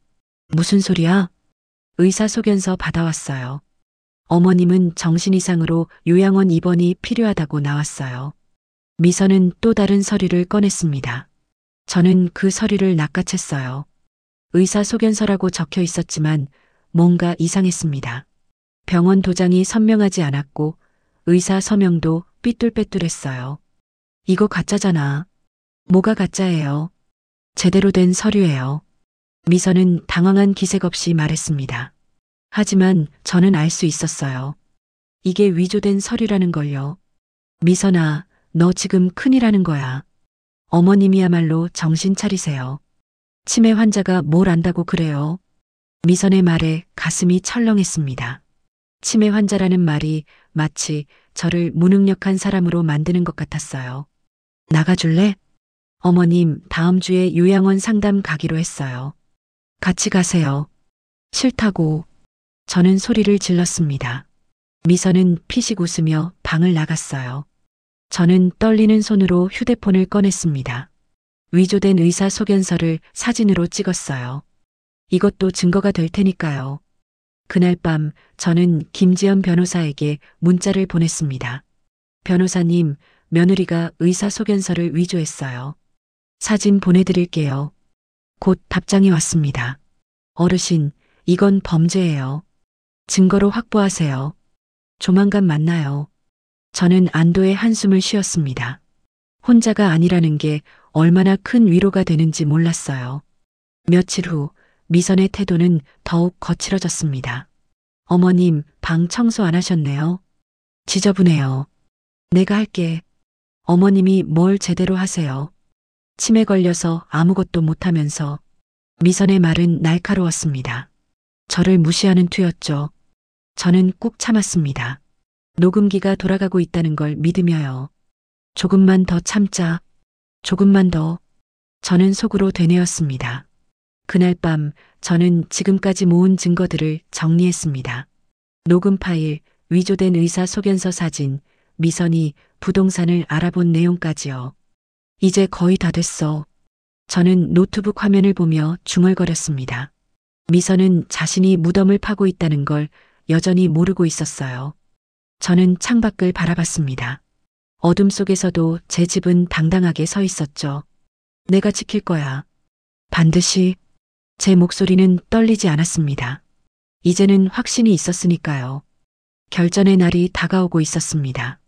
무슨 소리야? 의사소견서 받아왔어요. 어머님은 정신 이상으로 요양원 입원이 필요하다고 나왔어요. 미선은 또 다른 서류를 꺼냈습니다. 저는 그 서류를 낚아챘어요. 의사소견서라고 적혀 있었지만 뭔가 이상했습니다. 병원 도장이 선명하지 않았고 의사 서명도 삐뚤빼뚤했어요. 이거 가짜잖아. 뭐가 가짜예요? 제대로 된 서류예요. 미선은 당황한 기색 없이 말했습니다. 하지만 저는 알 수 있었어요. 이게 위조된 서류라는 걸요. 미선아, 너 지금 큰일 하는 거야. 어머님이야말로 정신 차리세요. 치매 환자가 뭘 안다고 그래요? 미선의 말에 가슴이 철렁했습니다. 치매 환자라는 말이 마치 저를 무능력한 사람으로 만드는 것 같았어요. 나가줄래? 어머님, 다음 주에 요양원 상담 가기로 했어요. 같이 가세요. 싫다고. 저는 소리를 질렀습니다. 미선은 피식 웃으며 방을 나갔어요. 저는 떨리는 손으로 휴대폰을 꺼냈습니다. 위조된 의사소견서를 사진으로 찍었어요. 이것도 증거가 될 테니까요. 그날 밤 저는 김지연 변호사에게 문자를 보냈습니다. 변호사님, 며느리가 의사소견서를 위조했어요. 사진 보내드릴게요. 곧 답장이 왔습니다. 어르신, 이건 범죄예요. 증거로 확보하세요. 조만간 만나요. 저는 안도의 한숨을 쉬었습니다. 혼자가 아니라는 게 얼마나 큰 위로가 되는지 몰랐어요. 며칠 후 미선의 태도는 더욱 거칠어졌습니다. 어머님, 방 청소 안 하셨네요. 지저분해요. 내가 할게. 어머님이 뭘 제대로 하세요. 치매 걸려서 아무것도 못하면서. 미선의 말은 날카로웠습니다. 저를 무시하는 투였죠. 저는 꾹 참았습니다. 녹음기가 돌아가고 있다는 걸 믿으며요. 조금만 더 참자. 조금만 더. 저는 속으로 되뇌었습니다. 그날 밤 저는 지금까지 모은 증거들을 정리했습니다. 녹음 파일, 위조된 의사소견서 사진, 미선이 부동산을 알아본 내용까지요. 이제 거의 다 됐어. 저는 노트북 화면을 보며 중얼거렸습니다. 미선은 자신이 무덤을 파고 있다는 걸 여전히 모르고 있었어요. 저는 창밖을 바라봤습니다. 어둠 속에서도 제 집은 당당하게 서 있었죠. 내가 지킬 거야. 반드시. 제 목소리는 떨리지 않았습니다. 이제는 확신이 있었으니까요. 결전의 날이 다가오고 있었습니다.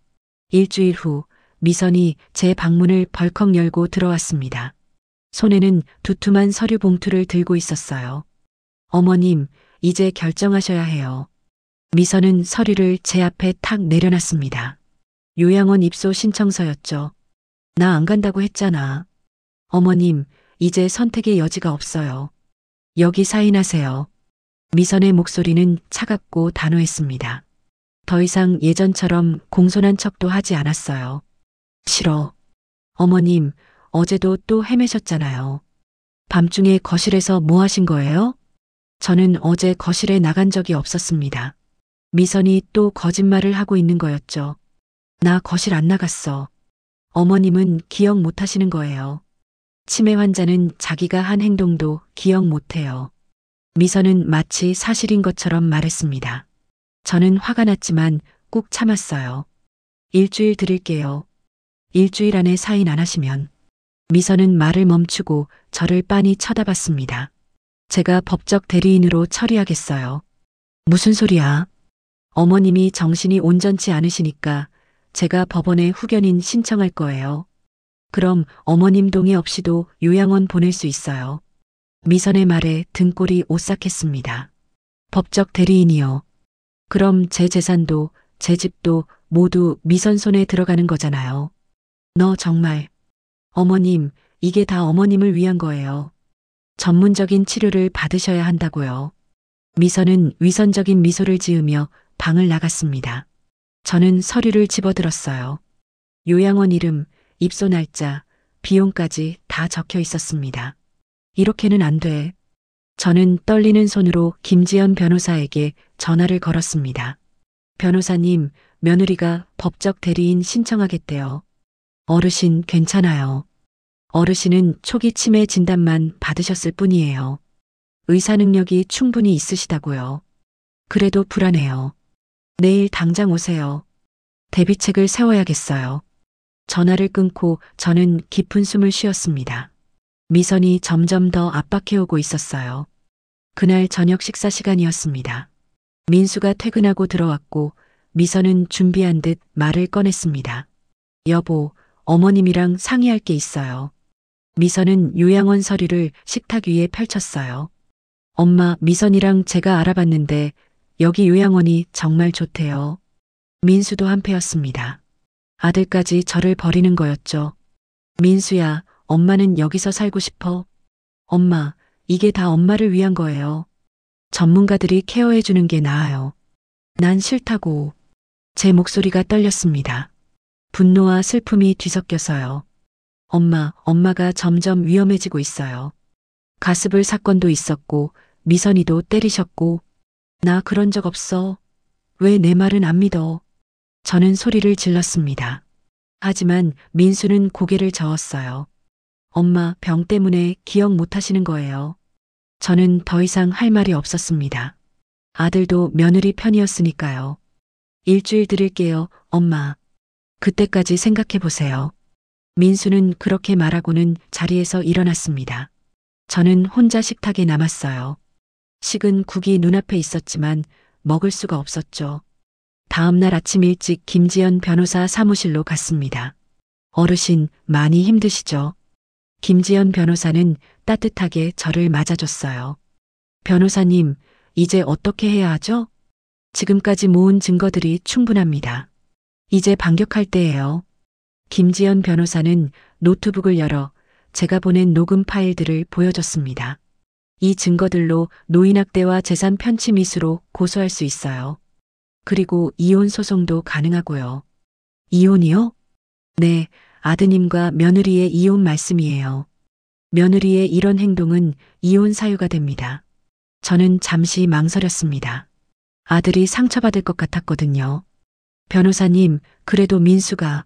일주일 후 미선이 제 방문을 벌컥 열고 들어왔습니다. 손에는 두툼한 서류 봉투를 들고 있었어요. 어머님, 이제 결정하셔야 해요. 미선은 서류를 제 앞에 탁 내려놨습니다. 요양원 입소 신청서였죠. 나 안 간다고 했잖아. 어머님, 이제 선택의 여지가 없어요. 여기 사인하세요. 미선의 목소리는 차갑고 단호했습니다. 더 이상 예전처럼 공손한 척도 하지 않았어요. 싫어. 어머님, 어제도 또 헤매셨잖아요. 밤중에 거실에서 뭐 하신 거예요? 저는 어제 거실에 나간 적이 없었습니다. 미선이 또 거짓말을 하고 있는 거였죠. 나 거실 안 나갔어. 어머님은 기억 못 하시는 거예요. 치매 환자는 자기가 한 행동도 기억 못 해요. 미선은 마치 사실인 것처럼 말했습니다. 저는 화가 났지만 꾹 참았어요. 일주일 드릴게요. 일주일 안에 사인 안 하시면. 미선은 말을 멈추고 저를 빤히 쳐다봤습니다. 제가 법적 대리인으로 처리하겠어요. 무슨 소리야? 어머님이 정신이 온전치 않으시니까 제가 법원에 후견인 신청할 거예요. 그럼 어머님 동의 없이도 요양원 보낼 수 있어요. 미선의 말에 등골이 오싹했습니다. 법적 대리인이요. 그럼 제 재산도 제 집도 모두 미선 손에 들어가는 거잖아요. 너 정말. 어머님, 이게 다 어머님을 위한 거예요. 전문적인 치료를 받으셔야 한다고요. 미선은 위선적인 미소를 지으며 방을 나갔습니다. 저는 서류를 집어들었어요. 요양원 이름, 입소 날짜, 비용까지 다 적혀 있었습니다. 이렇게는 안 돼. 저는 떨리는 손으로 김지연 변호사에게 전화를 걸었습니다. 변호사님, 며느리가 법적 대리인 신청하겠대요. 어르신 괜찮아요. 어르신은 초기 치매 진단만 받으셨을 뿐이에요. 의사 능력이 충분히 있으시다고요. 그래도 불안해요. 내일 당장 오세요. 대비책을 세워야겠어요. 전화를 끊고 저는 깊은 숨을 쉬었습니다. 미선이 점점 더 압박해오고 있었어요. 그날 저녁 식사 시간이었습니다. 민수가 퇴근하고 들어왔고 미선은 준비한 듯 말을 꺼냈습니다. 여보, 어머님이랑 상의할 게 있어요. 미선은 요양원 서류를 식탁 위에 펼쳤어요. 엄마, 미선이랑 제가 알아봤는데 여기 요양원이 정말 좋대요. 민수도 한패였습니다. 아들까지 저를 버리는 거였죠. 민수야, 엄마는 여기서 살고 싶어. 엄마, 이게 다 엄마를 위한 거예요. 전문가들이 케어해 주는 게 나아요. 난 싫다고. 제 목소리가 떨렸습니다. 분노와 슬픔이 뒤섞여서요. 엄마가 점점 위험해지고 있어요. 가스불 사건도 있었고, 미선이도 때리셨고, 나 그런 적 없어. 왜 내 말은 안 믿어? 저는 소리를 질렀습니다. 하지만 민수는 고개를 저었어요. 엄마, 병 때문에 기억 못 하시는 거예요. 저는 더 이상 할 말이 없었습니다. 아들도 며느리 편이었으니까요. 일주일 드릴게요, 엄마. 그때까지 생각해 보세요. 민수는 그렇게 말하고는 자리에서 일어났습니다. 저는 혼자 식탁에 남았어요. 식은 국이 눈앞에 있었지만 먹을 수가 없었죠. 다음 날 아침 일찍 김지연 변호사 사무실로 갔습니다. 어르신, 많이 힘드시죠? 김지연 변호사는 따뜻하게 저를 맞아줬어요. 변호사님, 이제 어떻게 해야 하죠? 지금까지 모은 증거들이 충분합니다. 이제 반격할 때예요. 김지연 변호사는 노트북을 열어 제가 보낸 녹음 파일들을 보여줬습니다. 이 증거들로 노인학대와 재산 편취 미수로 고소할 수 있어요. 그리고 이혼 소송도 가능하고요. 이혼이요? 네, 아드님과 며느리의 이혼 말씀이에요. 며느리의 이런 행동은 이혼 사유가 됩니다. 저는 잠시 망설였습니다. 아들이 상처받을 것 같았거든요. 변호사님, 그래도 민수가...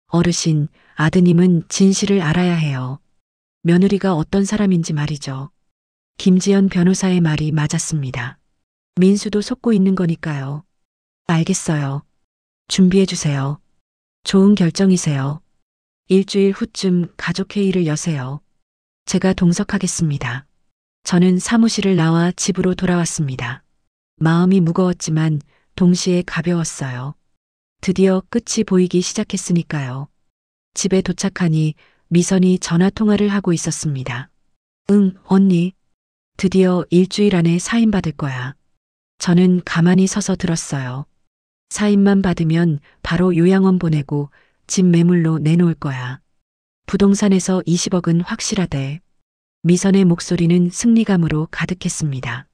어르신, 아드님은 진실을 알아야 해요. 며느리가 어떤 사람인지 말이죠. 김지연 변호사의 말이 맞았습니다. 민수도 속고 있는 거니까요. 알겠어요. 준비해 주세요. 좋은 결정이세요. 일주일 후쯤 가족회의를 여세요. 제가 동석하겠습니다. 저는 사무실을 나와 집으로 돌아왔습니다. 마음이 무거웠지만 동시에 가벼웠어요. 드디어 끝이 보이기 시작했으니까요. 집에 도착하니 미선이 전화 통화를 하고 있었습니다. 응, 언니. 드디어 일주일 안에 사인 받을 거야. 저는 가만히 서서 들었어요. 사인만 받으면 바로 요양원 보내고 집 매물로 내놓을 거야. 부동산에서 20억은 확실하대. 미선의 목소리는 승리감으로 가득했습니다.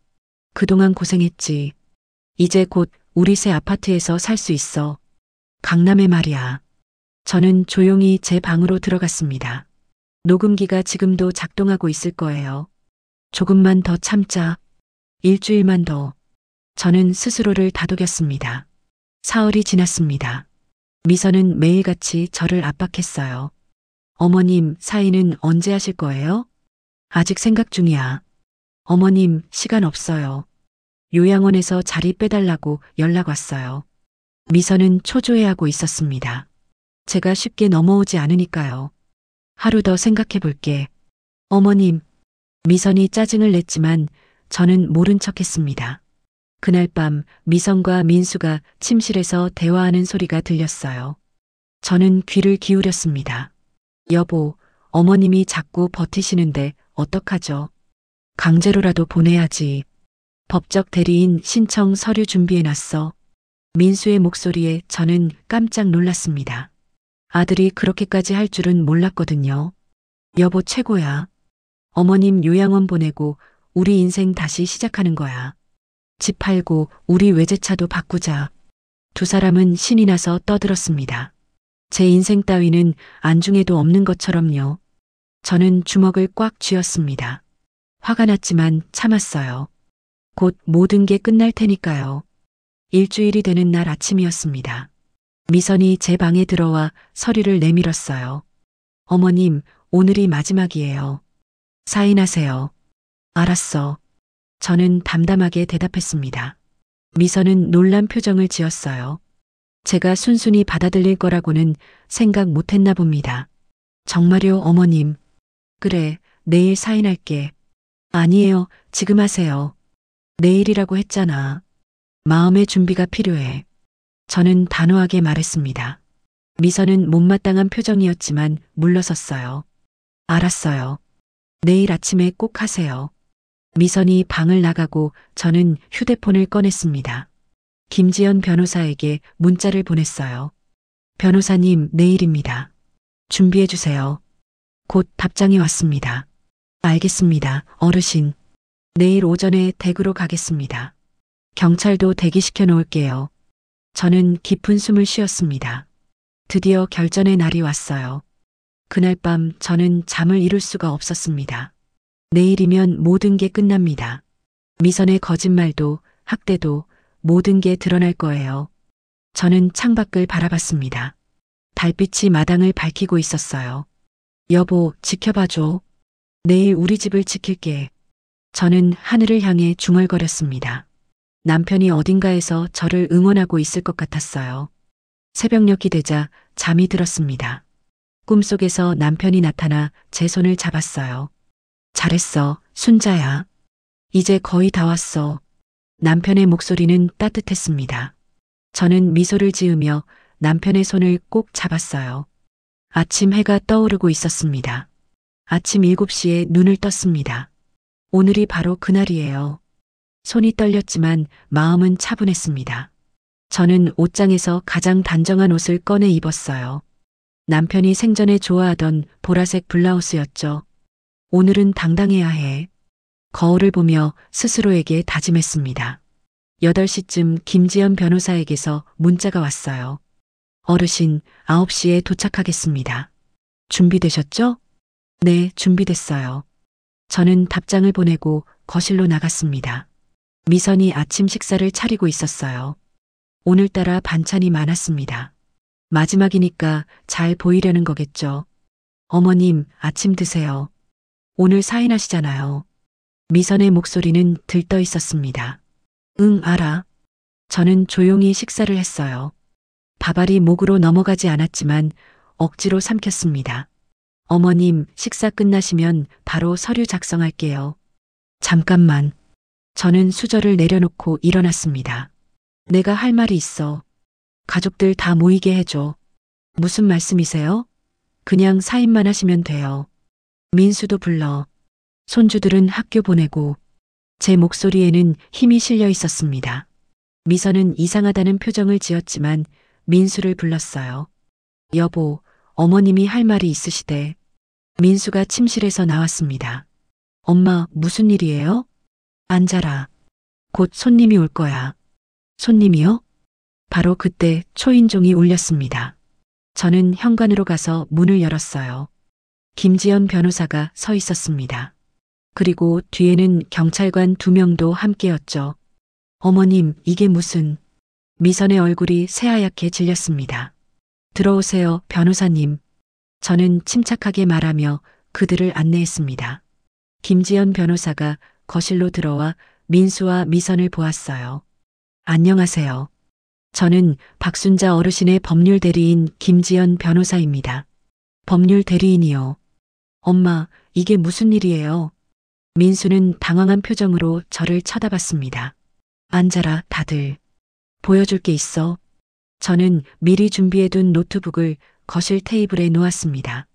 그동안 고생했지. 이제 곧 우리 새 아파트에서 살 수 있어. 강남에 말이야. 저는 조용히 제 방으로 들어갔습니다. 녹음기가 지금도 작동하고 있을 거예요. 조금만 더 참자. 일주일만 더. 저는 스스로를 다독였습니다. 사흘이 지났습니다. 미선은 매일같이 저를 압박했어요. 어머님, 사인은 언제 하실 거예요? 아직 생각 중이야. 어머님, 시간 없어요. 요양원에서 자리 빼달라고 연락 왔어요. 미선은 초조해하고 있었습니다. 제가 쉽게 넘어오지 않으니까요. 하루 더 생각해 볼게. 어머님, 미선이 짜증을 냈지만 저는 모른 척했습니다. 그날 밤 미선과 민수가 침실에서 대화하는 소리가 들렸어요. 저는 귀를 기울였습니다. 여보, 어머님이 자꾸 버티시는데 어떡하죠? 강제로라도 보내야지. 법적 대리인 신청 서류 준비해놨어. 민수의 목소리에 저는 깜짝 놀랐습니다. 아들이 그렇게까지 할 줄은 몰랐거든요. 여보 최고야. 어머님 요양원 보내고 우리 인생 다시 시작하는 거야. 집 팔고 우리 외제차도 바꾸자. 두 사람은 신이 나서 떠들었습니다. 제 인생 따위는 안중에도 없는 것처럼요. 저는 주먹을 꽉 쥐었습니다. 화가 났지만 참았어요. 곧 모든 게 끝날 테니까요. 일주일이 되는 날 아침이었습니다. 미선이 제 방에 들어와 서류를 내밀었어요. 어머님, 오늘이 마지막이에요. 사인하세요. 알았어. 저는 담담하게 대답했습니다. 미선은 놀란 표정을 지었어요. 제가 순순히 받아들일 거라고는 생각 못 했나 봅니다. 정말요, 어머님. 그래, 내일 사인할게. 아니에요, 지금 하세요. 내일이라고 했잖아. 마음의 준비가 필요해. 저는 단호하게 말했습니다. 미선은 못마땅한 표정이었지만 물러섰어요. 알았어요. 내일 아침에 꼭 하세요. 미선이 방을 나가고 저는 휴대폰을 꺼냈습니다. 김지연 변호사에게 문자를 보냈어요. 변호사님, 내일입니다. 준비해 주세요. 곧 답장이 왔습니다. 알겠습니다, 어르신. 내일 오전에 댁으로 가겠습니다. 경찰도 대기시켜 놓을게요. 저는 깊은 숨을 쉬었습니다. 드디어 결전의 날이 왔어요. 그날 밤 저는 잠을 이룰 수가 없었습니다. 내일이면 모든 게 끝납니다. 미선의 거짓말도 학대도 모든 게 드러날 거예요. 저는 창밖을 바라봤습니다. 달빛이 마당을 밝히고 있었어요. 여보, 지켜봐줘. 내일 우리 집을 지킬게. 저는 하늘을 향해 중얼거렸습니다. 남편이 어딘가에서 저를 응원하고 있을 것 같았어요. 새벽녘이 되자 잠이 들었습니다. 꿈속에서 남편이 나타나 제 손을 잡았어요. 잘했어, 순자야. 이제 거의 다 왔어. 남편의 목소리는 따뜻했습니다. 저는 미소를 지으며 남편의 손을 꼭 잡았어요. 아침 해가 떠오르고 있었습니다. 아침 7시에 눈을 떴습니다. 오늘이 바로 그날이에요. 손이 떨렸지만 마음은 차분했습니다. 저는 옷장에서 가장 단정한 옷을 꺼내 입었어요. 남편이 생전에 좋아하던 보라색 블라우스였죠. 오늘은 당당해야 해. 거울을 보며 스스로에게 다짐했습니다. 8시쯤 김지연 변호사에게서 문자가 왔어요. 어르신, 9시에 도착하겠습니다. 준비되셨죠? 네, 준비됐어요. 저는 답장을 보내고 거실로 나갔습니다. 미선이 아침 식사를 차리고 있었어요. 오늘따라 반찬이 많았습니다. 마지막이니까 잘 보이려는 거겠죠. 어머님, 아침 드세요. 오늘 사인하시잖아요. 미선의 목소리는 들떠 있었습니다. 응, 알아. 저는 조용히 식사를 했어요. 밥알이 목으로 넘어가지 않았지만 억지로 삼켰습니다. 어머님, 식사 끝나시면 바로 서류 작성할게요. 잠깐만. 저는 수저를 내려놓고 일어났습니다. 내가 할 말이 있어. 가족들 다 모이게 해줘. 무슨 말씀이세요? 그냥 사인만 하시면 돼요. 민수도 불러. 손주들은 학교 보내고. 제 목소리에는 힘이 실려 있었습니다. 미선은 이상하다는 표정을 지었지만 민수를 불렀어요. 여보, 어머님이 할 말이 있으시대. 민수가 침실에서 나왔습니다. 엄마, 무슨 일이에요? 앉아라. 곧 손님이 올 거야. 손님이요? 바로 그때 초인종이 울렸습니다. 저는 현관으로 가서 문을 열었어요. 김지연 변호사가 서 있었습니다. 그리고 뒤에는 경찰관 2명도 함께였죠. 어머님, 이게 무슨... 미선의 얼굴이 새하얗게 질렸습니다. 들어오세요, 변호사님. 저는 침착하게 말하며 그들을 안내했습니다. 김지연 변호사가 거실로 들어와 민수와 미선을 보았어요. 안녕하세요. 저는 박순자 어르신의 법률 대리인 김지연 변호사입니다. 법률 대리인이요. 엄마, 이게 무슨 일이에요? 민수는 당황한 표정으로 저를 쳐다봤습니다. 앉아라, 다들. 보여줄 게 있어. 저는 미리 준비해둔 노트북을 거실 테이블에 놓았습니다.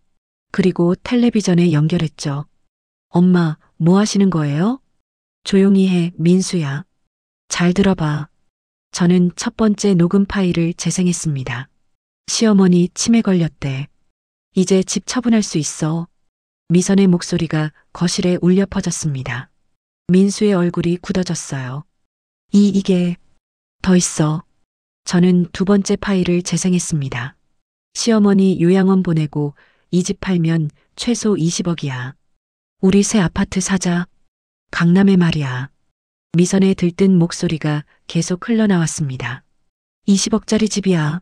그리고 텔레비전에 연결했죠. 엄마, 뭐 하시는 거예요? 조용히 해, 민수야. 잘 들어봐. 저는 첫 번째 녹음 파일을 재생했습니다. 시어머니 치매 걸렸대. 이제 집 처분할 수 있어. 미선의 목소리가 거실에 울려 퍼졌습니다. 민수의 얼굴이 굳어졌어요. 이게 더 있어. 저는 두 번째 파일을 재생했습니다. 시어머니 요양원 보내고 이 집 팔면 최소 20억이야. 우리 새 아파트 사자. 강남에 말이야. 미선의 들뜬 목소리가 계속 흘러나왔습니다. 20억짜리 집이야.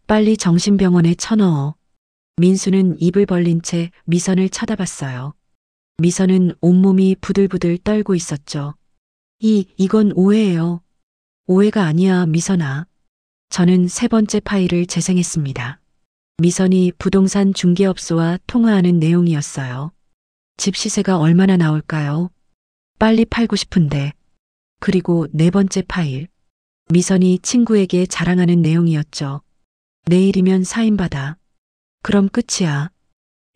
빨리 정신병원에 쳐넣어. 민수는 입을 벌린 채 미선을 쳐다봤어요. 미선은 온몸이 부들부들 떨고 있었죠. 이건 오해예요. 오해가 아니야, 미선아. 저는 세 번째 파일을 재생했습니다. 미선이 부동산 중개업소와 통화하는 내용이었어요. 집 시세가 얼마나 나올까요? 빨리 팔고 싶은데. 그리고 네 번째 파일. 미선이 친구에게 자랑하는 내용이었죠. 내일이면 사인받아. 그럼 끝이야.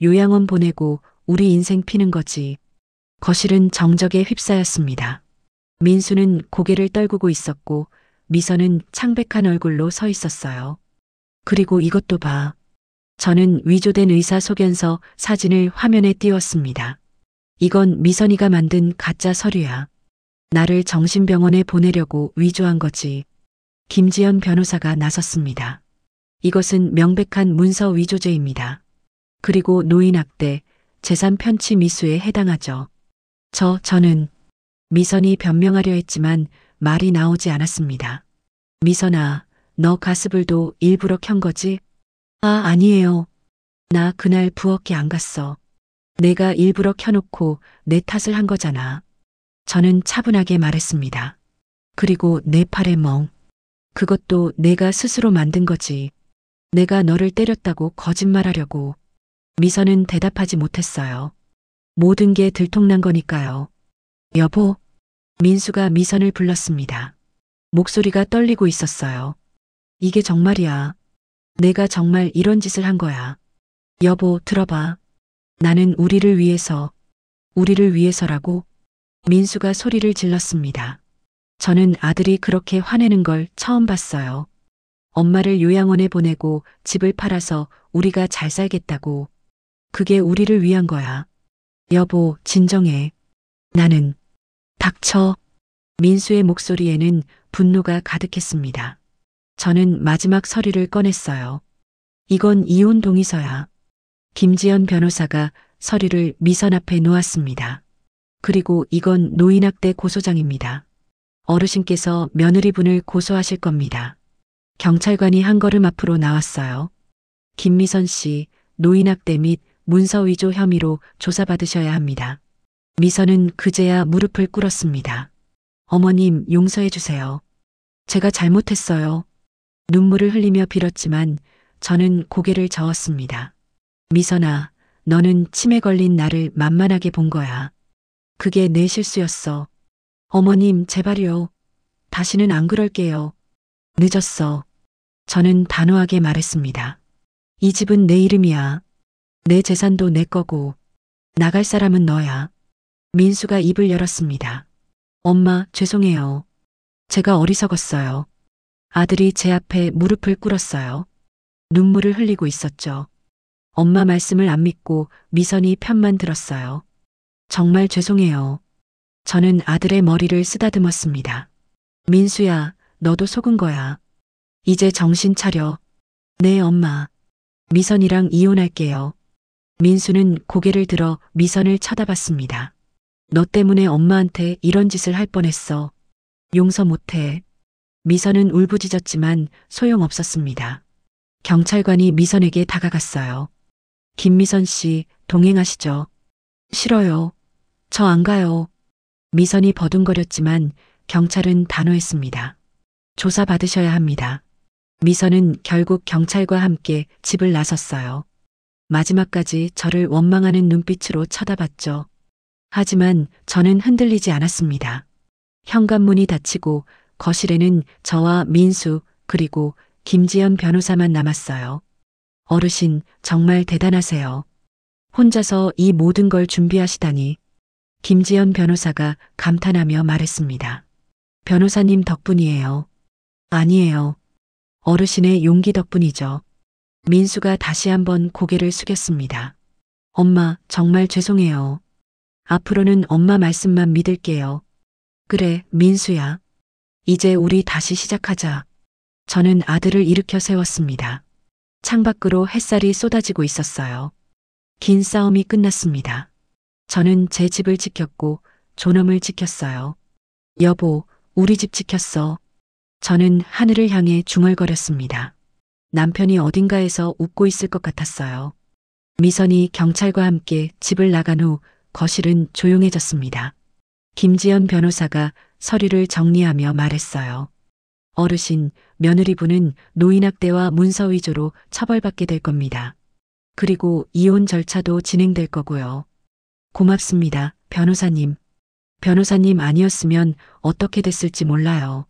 요양원 보내고 우리 인생 피는 거지. 거실은 정적에 휩싸였습니다. 민수는 고개를 떨구고 있었고 미선은 창백한 얼굴로 서 있었어요. 그리고 이것도 봐. 저는 위조된 의사소견서 사진을 화면에 띄웠습니다. 이건 미선이가 만든 가짜 서류야. 나를 정신병원에 보내려고 위조한 거지. 김지연 변호사가 나섰습니다. 이것은 명백한 문서 위조죄입니다. 그리고 노인학대, 재산 편취 미수에 해당하죠. 저는 미선이 변명하려 했지만 말이 나오지 않았습니다. 미선아, 너 가스불도 일부러 켠 거지? 아니에요. 나 그날 부엌에 안 갔어. 내가 일부러 켜놓고 내 탓을 한 거잖아. 저는 차분하게 말했습니다. 그리고 내 팔에 멍. 그것도 내가 스스로 만든 거지. 내가 너를 때렸다고 거짓말하려고. 미선은 대답하지 못했어요. 모든 게 들통난 거니까요. 여보. 민수가 미선을 불렀습니다. 목소리가 떨리고 있었어요. 이게 정말이야. 내가 정말 이런 짓을 한 거야. 여보, 들어봐. 나는 우리를 위해서라고. 민수가 소리를 질렀습니다. 저는 아들이 그렇게 화내는 걸 처음 봤어요. 엄마를 요양원에 보내고 집을 팔아서 우리가 잘 살겠다고. 그게 우리를 위한 거야. 여보, 진정해. 나는. 닥쳐. 민수의 목소리에는 분노가 가득했습니다. 저는 마지막 서류를 꺼냈어요. 이건 이혼 동의서야. 김지연 변호사가 서류를 미선 앞에 놓았습니다. 그리고 이건 노인학대 고소장입니다. 어르신께서 며느리분을 고소하실 겁니다. 경찰관이 한 걸음 앞으로 나왔어요. 김미선 씨, 노인학대 및 문서 위조 혐의로 조사받으셔야 합니다. 미선은 그제야 무릎을 꿇었습니다. 어머님, 용서해 주세요. 제가 잘못했어요. 눈물을 흘리며 빌었지만 저는 고개를 저었습니다. 미선아, 너는 치매 걸린 나를 만만하게 본 거야. 그게 내 실수였어. 어머님, 제발요. 다시는 안 그럴게요. 늦었어. 저는 단호하게 말했습니다. 이 집은 내 이름이야. 내 재산도 내 거고. 나갈 사람은 너야. 민수가 입을 열었습니다. 엄마, 죄송해요. 제가 어리석었어요. 아들이 제 앞에 무릎을 꿇었어요. 눈물을 흘리고 있었죠. 엄마 말씀을 안 믿고 미선이 편만 들었어요. 정말 죄송해요. 저는 아들의 머리를 쓰다듬었습니다. 민수야, 너도 속은 거야. 이제 정신 차려. 네, 엄마. 미선이랑 이혼할게요. 민수는 고개를 들어 미선을 쳐다봤습니다. 너 때문에 엄마한테 이런 짓을 할 뻔했어. 용서 못해. 미선은 울부짖었지만 소용없었습니다. 경찰관이 미선에게 다가갔어요. 김미선 씨, 동행하시죠. 싫어요. 저 안 가요. 미선이 버둥거렸지만 경찰은 단호했습니다. 조사 받으셔야 합니다. 미선은 결국 경찰과 함께 집을 나섰어요. 마지막까지 저를 원망하는 눈빛으로 쳐다봤죠. 하지만 저는 흔들리지 않았습니다. 현관문이 닫히고 거실에는 저와 민수 그리고 김지연 변호사만 남았어요. 어르신, 정말 대단하세요. 혼자서 이 모든 걸 준비하시다니. 김지연 변호사가 감탄하며 말했습니다. 변호사님 덕분이에요. 아니에요. 어르신의 용기 덕분이죠. 민수가 다시 한번 고개를 숙였습니다. 엄마, 정말 죄송해요. 앞으로는 엄마 말씀만 믿을게요. 그래, 민수야. 이제 우리 다시 시작하자. 저는 아들을 일으켜 세웠습니다. 창밖으로 햇살이 쏟아지고 있었어요. 긴 싸움이 끝났습니다. 저는 제 집을 지켰고 존엄을 지켰어요. 여보, 우리 집 지켰어. 저는 하늘을 향해 중얼거렸습니다. 남편이 어딘가에서 웃고 있을 것 같았어요. 미선이 경찰과 함께 집을 나간 후 거실은 조용해졌습니다. 김지연 변호사가 서류를 정리하며 말했어요. 어르신, 며느리분은 노인학대와 문서 위조로 처벌받게 될 겁니다. 그리고 이혼 절차도 진행될 거고요. 고맙습니다, 변호사님. 변호사님 아니었으면 어떻게 됐을지 몰라요.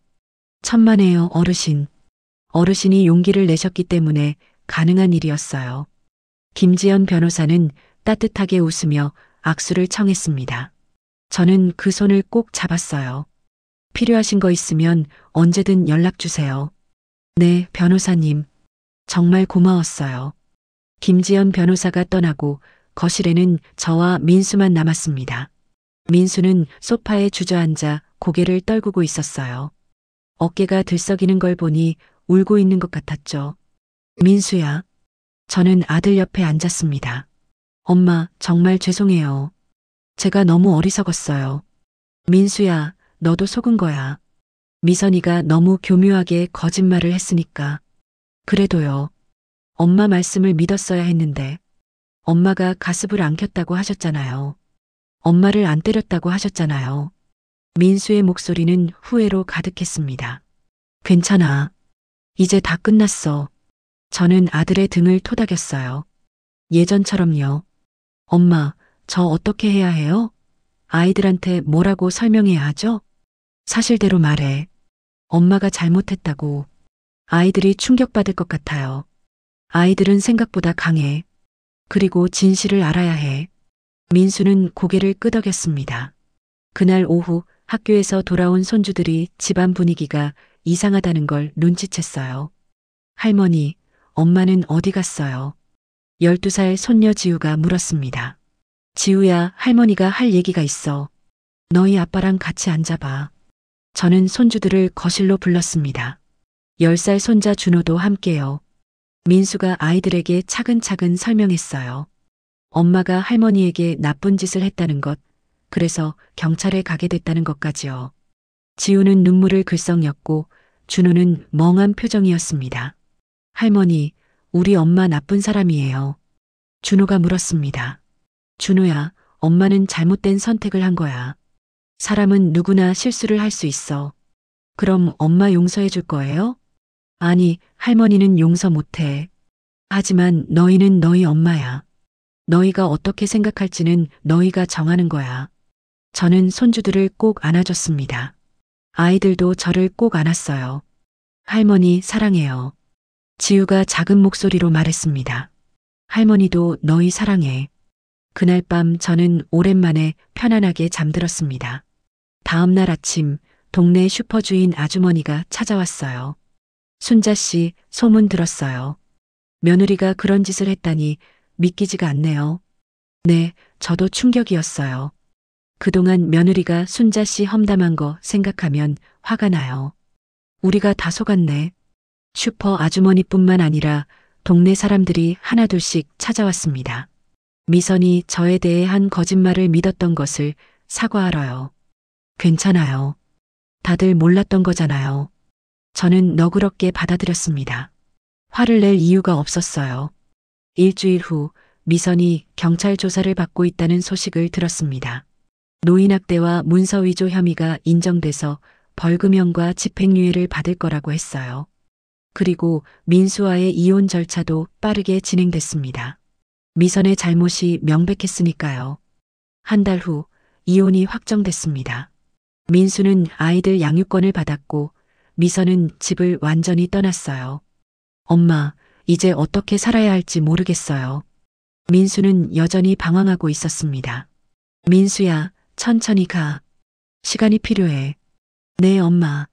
천만에요, 어르신. 어르신이 용기를 내셨기 때문에 가능한 일이었어요. 김지연 변호사는 따뜻하게 웃으며 악수를 청했습니다. 저는 그 손을 꼭 잡았어요. 필요하신 거 있으면 언제든 연락 주세요. 네, 변호사님. 정말 고마웠어요. 김지연 변호사가 떠나고 거실에는 저와 민수만 남았습니다. 민수는 소파에 주저앉아 고개를 떨구고 있었어요. 어깨가 들썩이는 걸 보니 울고 있는 것 같았죠. 민수야. 저는 아들 옆에 앉았습니다. 엄마, 정말 죄송해요. 제가 너무 어리석었어요. 민수야, 너도 속은 거야. 미선이가 너무 교묘하게 거짓말을 했으니까. 그래도요. 엄마 말씀을 믿었어야 했는데. 엄마가 가습을 안 켰다고 하셨잖아요. 엄마를 안 때렸다고 하셨잖아요. 민수의 목소리는 후회로 가득했습니다. 괜찮아. 이제 다 끝났어. 저는 아들의 등을 토닥였어요. 예전처럼요. 엄마, 저 어떻게 해야 해요? 아이들한테 뭐라고 설명해야 하죠? 사실대로 말해. 엄마가 잘못했다고. 아이들이 충격받을 것 같아요. 아이들은 생각보다 강해. 그리고 진실을 알아야 해. 민수는 고개를 끄덕였습니다. 그날 오후 학교에서 돌아온 손주들이 집안 분위기가 이상하다는 걸 눈치챘어요. 할머니, 엄마는 어디 갔어요? 12살 손녀 지우가 물었습니다. 지우야, 할머니가 할 얘기가 있어. 너희 아빠랑 같이 앉아봐. 저는 손주들을 거실로 불렀습니다. 10살 손자 준호도 함께요. 민수가 아이들에게 차근차근 설명했어요. 엄마가 할머니에게 나쁜 짓을 했다는 것, 그래서 경찰에 가게 됐다는 것까지요. 지우는 눈물을 글썽였고 준호는 멍한 표정이었습니다. 할머니, 우리 엄마 나쁜 사람이에요. 준호가 물었습니다. 준호야, 엄마는 잘못된 선택을 한 거야. 사람은 누구나 실수를 할 수 있어. 그럼 엄마 용서해 줄 거예요? 아니, 할머니는 용서 못해. 하지만 너희는 너희 엄마야. 너희가 어떻게 생각할지는 너희가 정하는 거야. 저는 손주들을 꼭 안아줬습니다. 아이들도 저를 꼭 안았어요. 할머니 사랑해요. 지우가 작은 목소리로 말했습니다. 할머니도 너희 사랑해. 그날 밤 저는 오랜만에 편안하게 잠들었습니다. 다음 날 아침 동네 슈퍼주인 아주머니가 찾아왔어요. 순자 씨, 소문 들었어요. 며느리가 그런 짓을 했다니 믿기지가 않네요. 네, 저도 충격이었어요. 그동안 며느리가 순자 씨 험담한 거 생각하면 화가 나요. 우리가 다 속았네. 슈퍼 아주머니뿐만 아니라 동네 사람들이 하나둘씩 찾아왔습니다. 미선이 저에 대해 한 거짓말을 믿었던 것을 사과하러요. 괜찮아요. 다들 몰랐던 거잖아요. 저는 너그럽게 받아들였습니다. 화를 낼 이유가 없었어요. 일주일 후 미선이 경찰 조사를 받고 있다는 소식을 들었습니다. 노인학대와 문서위조 혐의가 인정돼서 벌금형과 집행유예를 받을 거라고 했어요. 그리고 민수와의 이혼 절차도 빠르게 진행됐습니다. 미선의 잘못이 명백했으니까요. 한 달 후 이혼이 확정됐습니다. 민수는 아이들 양육권을 받았고 미선은 집을 완전히 떠났어요. 엄마, 이제 어떻게 살아야 할지 모르겠어요. 민수는 여전히 방황하고 있었습니다. 민수야, 천천히 가. 시간이 필요해. 네, 엄마.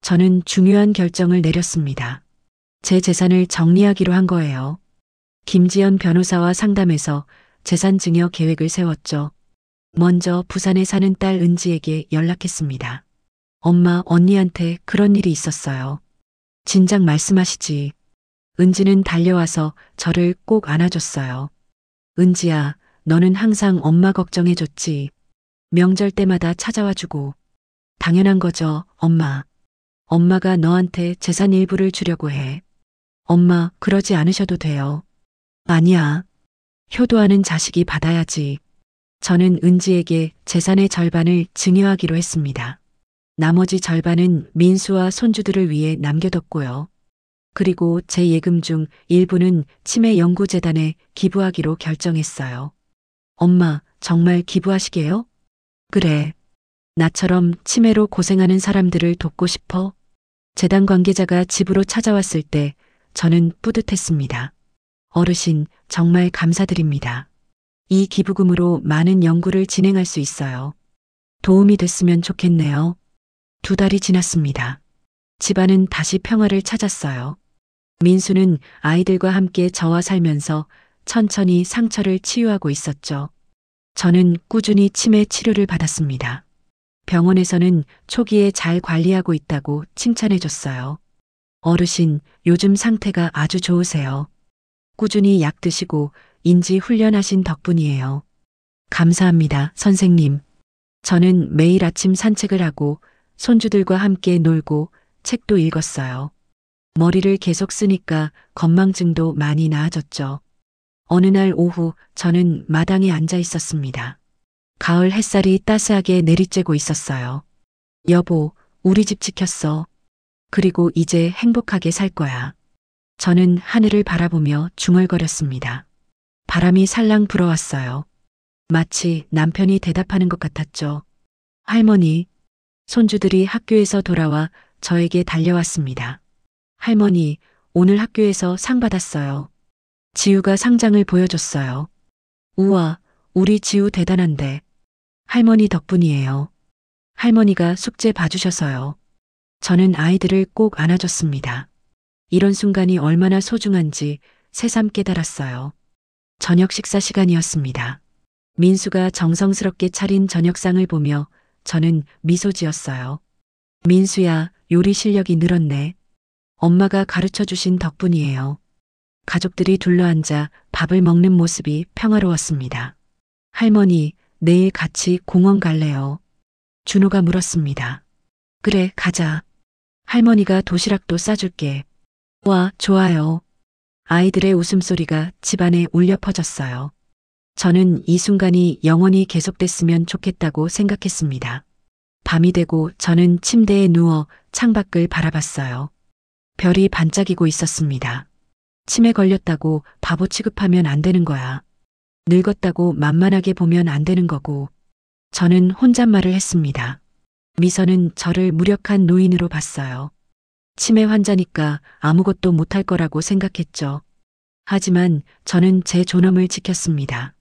저는 중요한 결정을 내렸습니다. 제 재산을 정리하기로 한 거예요. 김지연 변호사와 상담해서 재산 증여 계획을 세웠죠. 먼저 부산에 사는 딸 은지에게 연락했습니다. 엄마, 언니한테 그런 일이 있었어요. 진작 말씀하시지. 은지는 달려와서 저를 꼭 안아줬어요. 은지야, 너는 항상 엄마 걱정해줬지. 명절 때마다 찾아와주고. 당연한 거죠, 엄마. 엄마가 너한테 재산 일부를 주려고 해. 엄마, 그러지 않으셔도 돼요. 아니야. 효도하는 자식이 받아야지. 저는 은지에게 재산의 절반을 증여하기로 했습니다. 나머지 절반은 민수와 손주들을 위해 남겨뒀고요. 그리고 제 예금 중 일부는 치매연구재단에 기부하기로 결정했어요. 엄마, 정말 기부하시게요? 그래. 나처럼 치매로 고생하는 사람들을 돕고 싶어? 재단 관계자가 집으로 찾아왔을 때 저는 뿌듯했습니다. 어르신, 정말 감사드립니다. 이 기부금으로 많은 연구를 진행할 수 있어요. 도움이 됐으면 좋겠네요. 2달이 지났습니다. 집안은 다시 평화를 찾았어요. 민수는 아이들과 함께 저와 살면서 천천히 상처를 치유하고 있었죠. 저는 꾸준히 치매 치료를 받았습니다. 병원에서는 초기에 잘 관리하고 있다고 칭찬해줬어요. 어르신, 요즘 상태가 아주 좋으세요. 꾸준히 약 드시고 인지 훈련하신 덕분이에요. 감사합니다, 선생님. 저는 매일 아침 산책을 하고 손주들과 함께 놀고 책도 읽었어요. 머리를 계속 쓰니까 건망증도 많이 나아졌죠. 어느 날 오후 저는 마당에 앉아 있었습니다. 가을 햇살이 따스하게 내리쬐고 있었어요. 여보, 우리 집 지켰어. 그리고 이제 행복하게 살 거야. 저는 하늘을 바라보며 중얼거렸습니다. 바람이 살랑 불어왔어요. 마치 남편이 대답하는 것 같았죠. 할머니, 손주들이 학교에서 돌아와 저에게 달려왔습니다. 할머니, 오늘 학교에서 상 받았어요. 지우가 상장을 보여줬어요. 우와, 우리 지우 대단한데. 할머니 덕분이에요. 할머니가 숙제 봐주셔서요. 저는 아이들을 꼭 안아줬습니다. 이런 순간이 얼마나 소중한지 새삼 깨달았어요. 저녁 식사 시간이었습니다. 민수가 정성스럽게 차린 저녁상을 보며 저는 미소 지었어요. 민수야, 요리 실력이 늘었네. 엄마가 가르쳐 주신 덕분이에요. 가족들이 둘러앉아 밥을 먹는 모습이 평화로웠습니다. 할머니, 내일 같이 공원 갈래요? 준호가 물었습니다. 그래, 가자. 할머니가 도시락도 싸줄게. 와, 좋아요. 아이들의 웃음소리가 집안에 울려 퍼졌어요. 저는 이 순간이 영원히 계속됐으면 좋겠다고 생각했습니다. 밤이 되고 저는 침대에 누워 창밖을 바라봤어요. 별이 반짝이고 있었습니다. 치매 걸렸다고 바보 취급하면 안 되는 거야. 늙었다고 만만하게 보면 안 되는 거고. 저는 혼잣말을 했습니다. 미선은 저를 무력한 노인으로 봤어요. 치매 환자니까 아무것도 못할 거라고 생각했죠. 하지만 저는 제 존엄을 지켰습니다.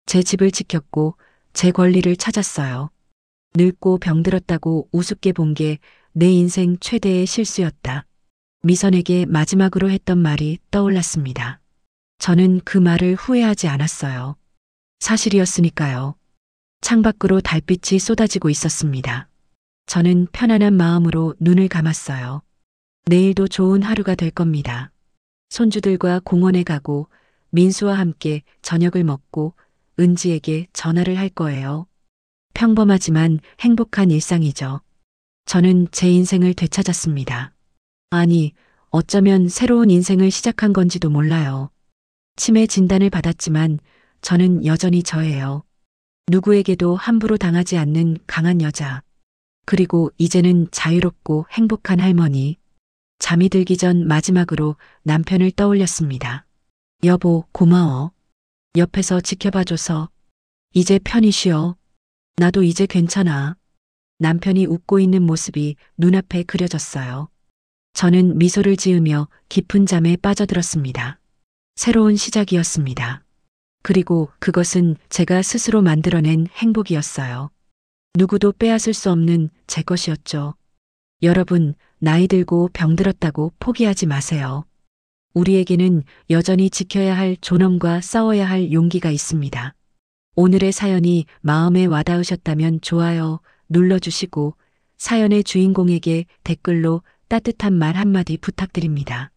제 집을 지켰고 제 권리를 찾았어요. 늙고 병들었다고 우습게 본 게 내 인생 최대의 실수였다. 미선에게 마지막으로 했던 말이 떠올랐습니다. 저는 그 말을 후회하지 않았어요. 사실이었으니까요. 창밖으로 달빛이 쏟아지고 있었습니다. 저는 편안한 마음으로 눈을 감았어요. 내일도 좋은 하루가 될 겁니다. 손주들과 공원에 가고 민수와 함께 저녁을 먹고 은지에게 전화를 할 거예요. 평범하지만 행복한 일상이죠. 저는 제 인생을 되찾았습니다. 아니, 어쩌면 새로운 인생을 시작한 건지도 몰라요. 치매 진단을 받았지만 저는 여전히 저예요. 누구에게도 함부로 당하지 않는 강한 여자. 그리고 이제는 자유롭고 행복한 할머니. 잠이 들기 전 마지막으로 남편을 떠올렸습니다. 여보, 고마워. 옆에서 지켜봐줘서. 이제 편히 쉬어. 나도 이제 괜찮아. 남편이 웃고 있는 모습이 눈앞에 그려졌어요. 저는 미소를 지으며 깊은 잠에 빠져들었습니다. 새로운 시작이었습니다. 그리고 그것은 제가 스스로 만들어낸 행복이었어요. 누구도 빼앗을 수 없는 제 것이었죠. 여러분, 나이 들고 병들었다고 포기하지 마세요. 우리에게는 여전히 지켜야 할 존엄과 싸워야 할 용기가 있습니다. 오늘의 사연이 마음에 와닿으셨다면 좋아요 눌러주시고 사연의 주인공에게 댓글로 따뜻한 말 한마디 부탁드립니다.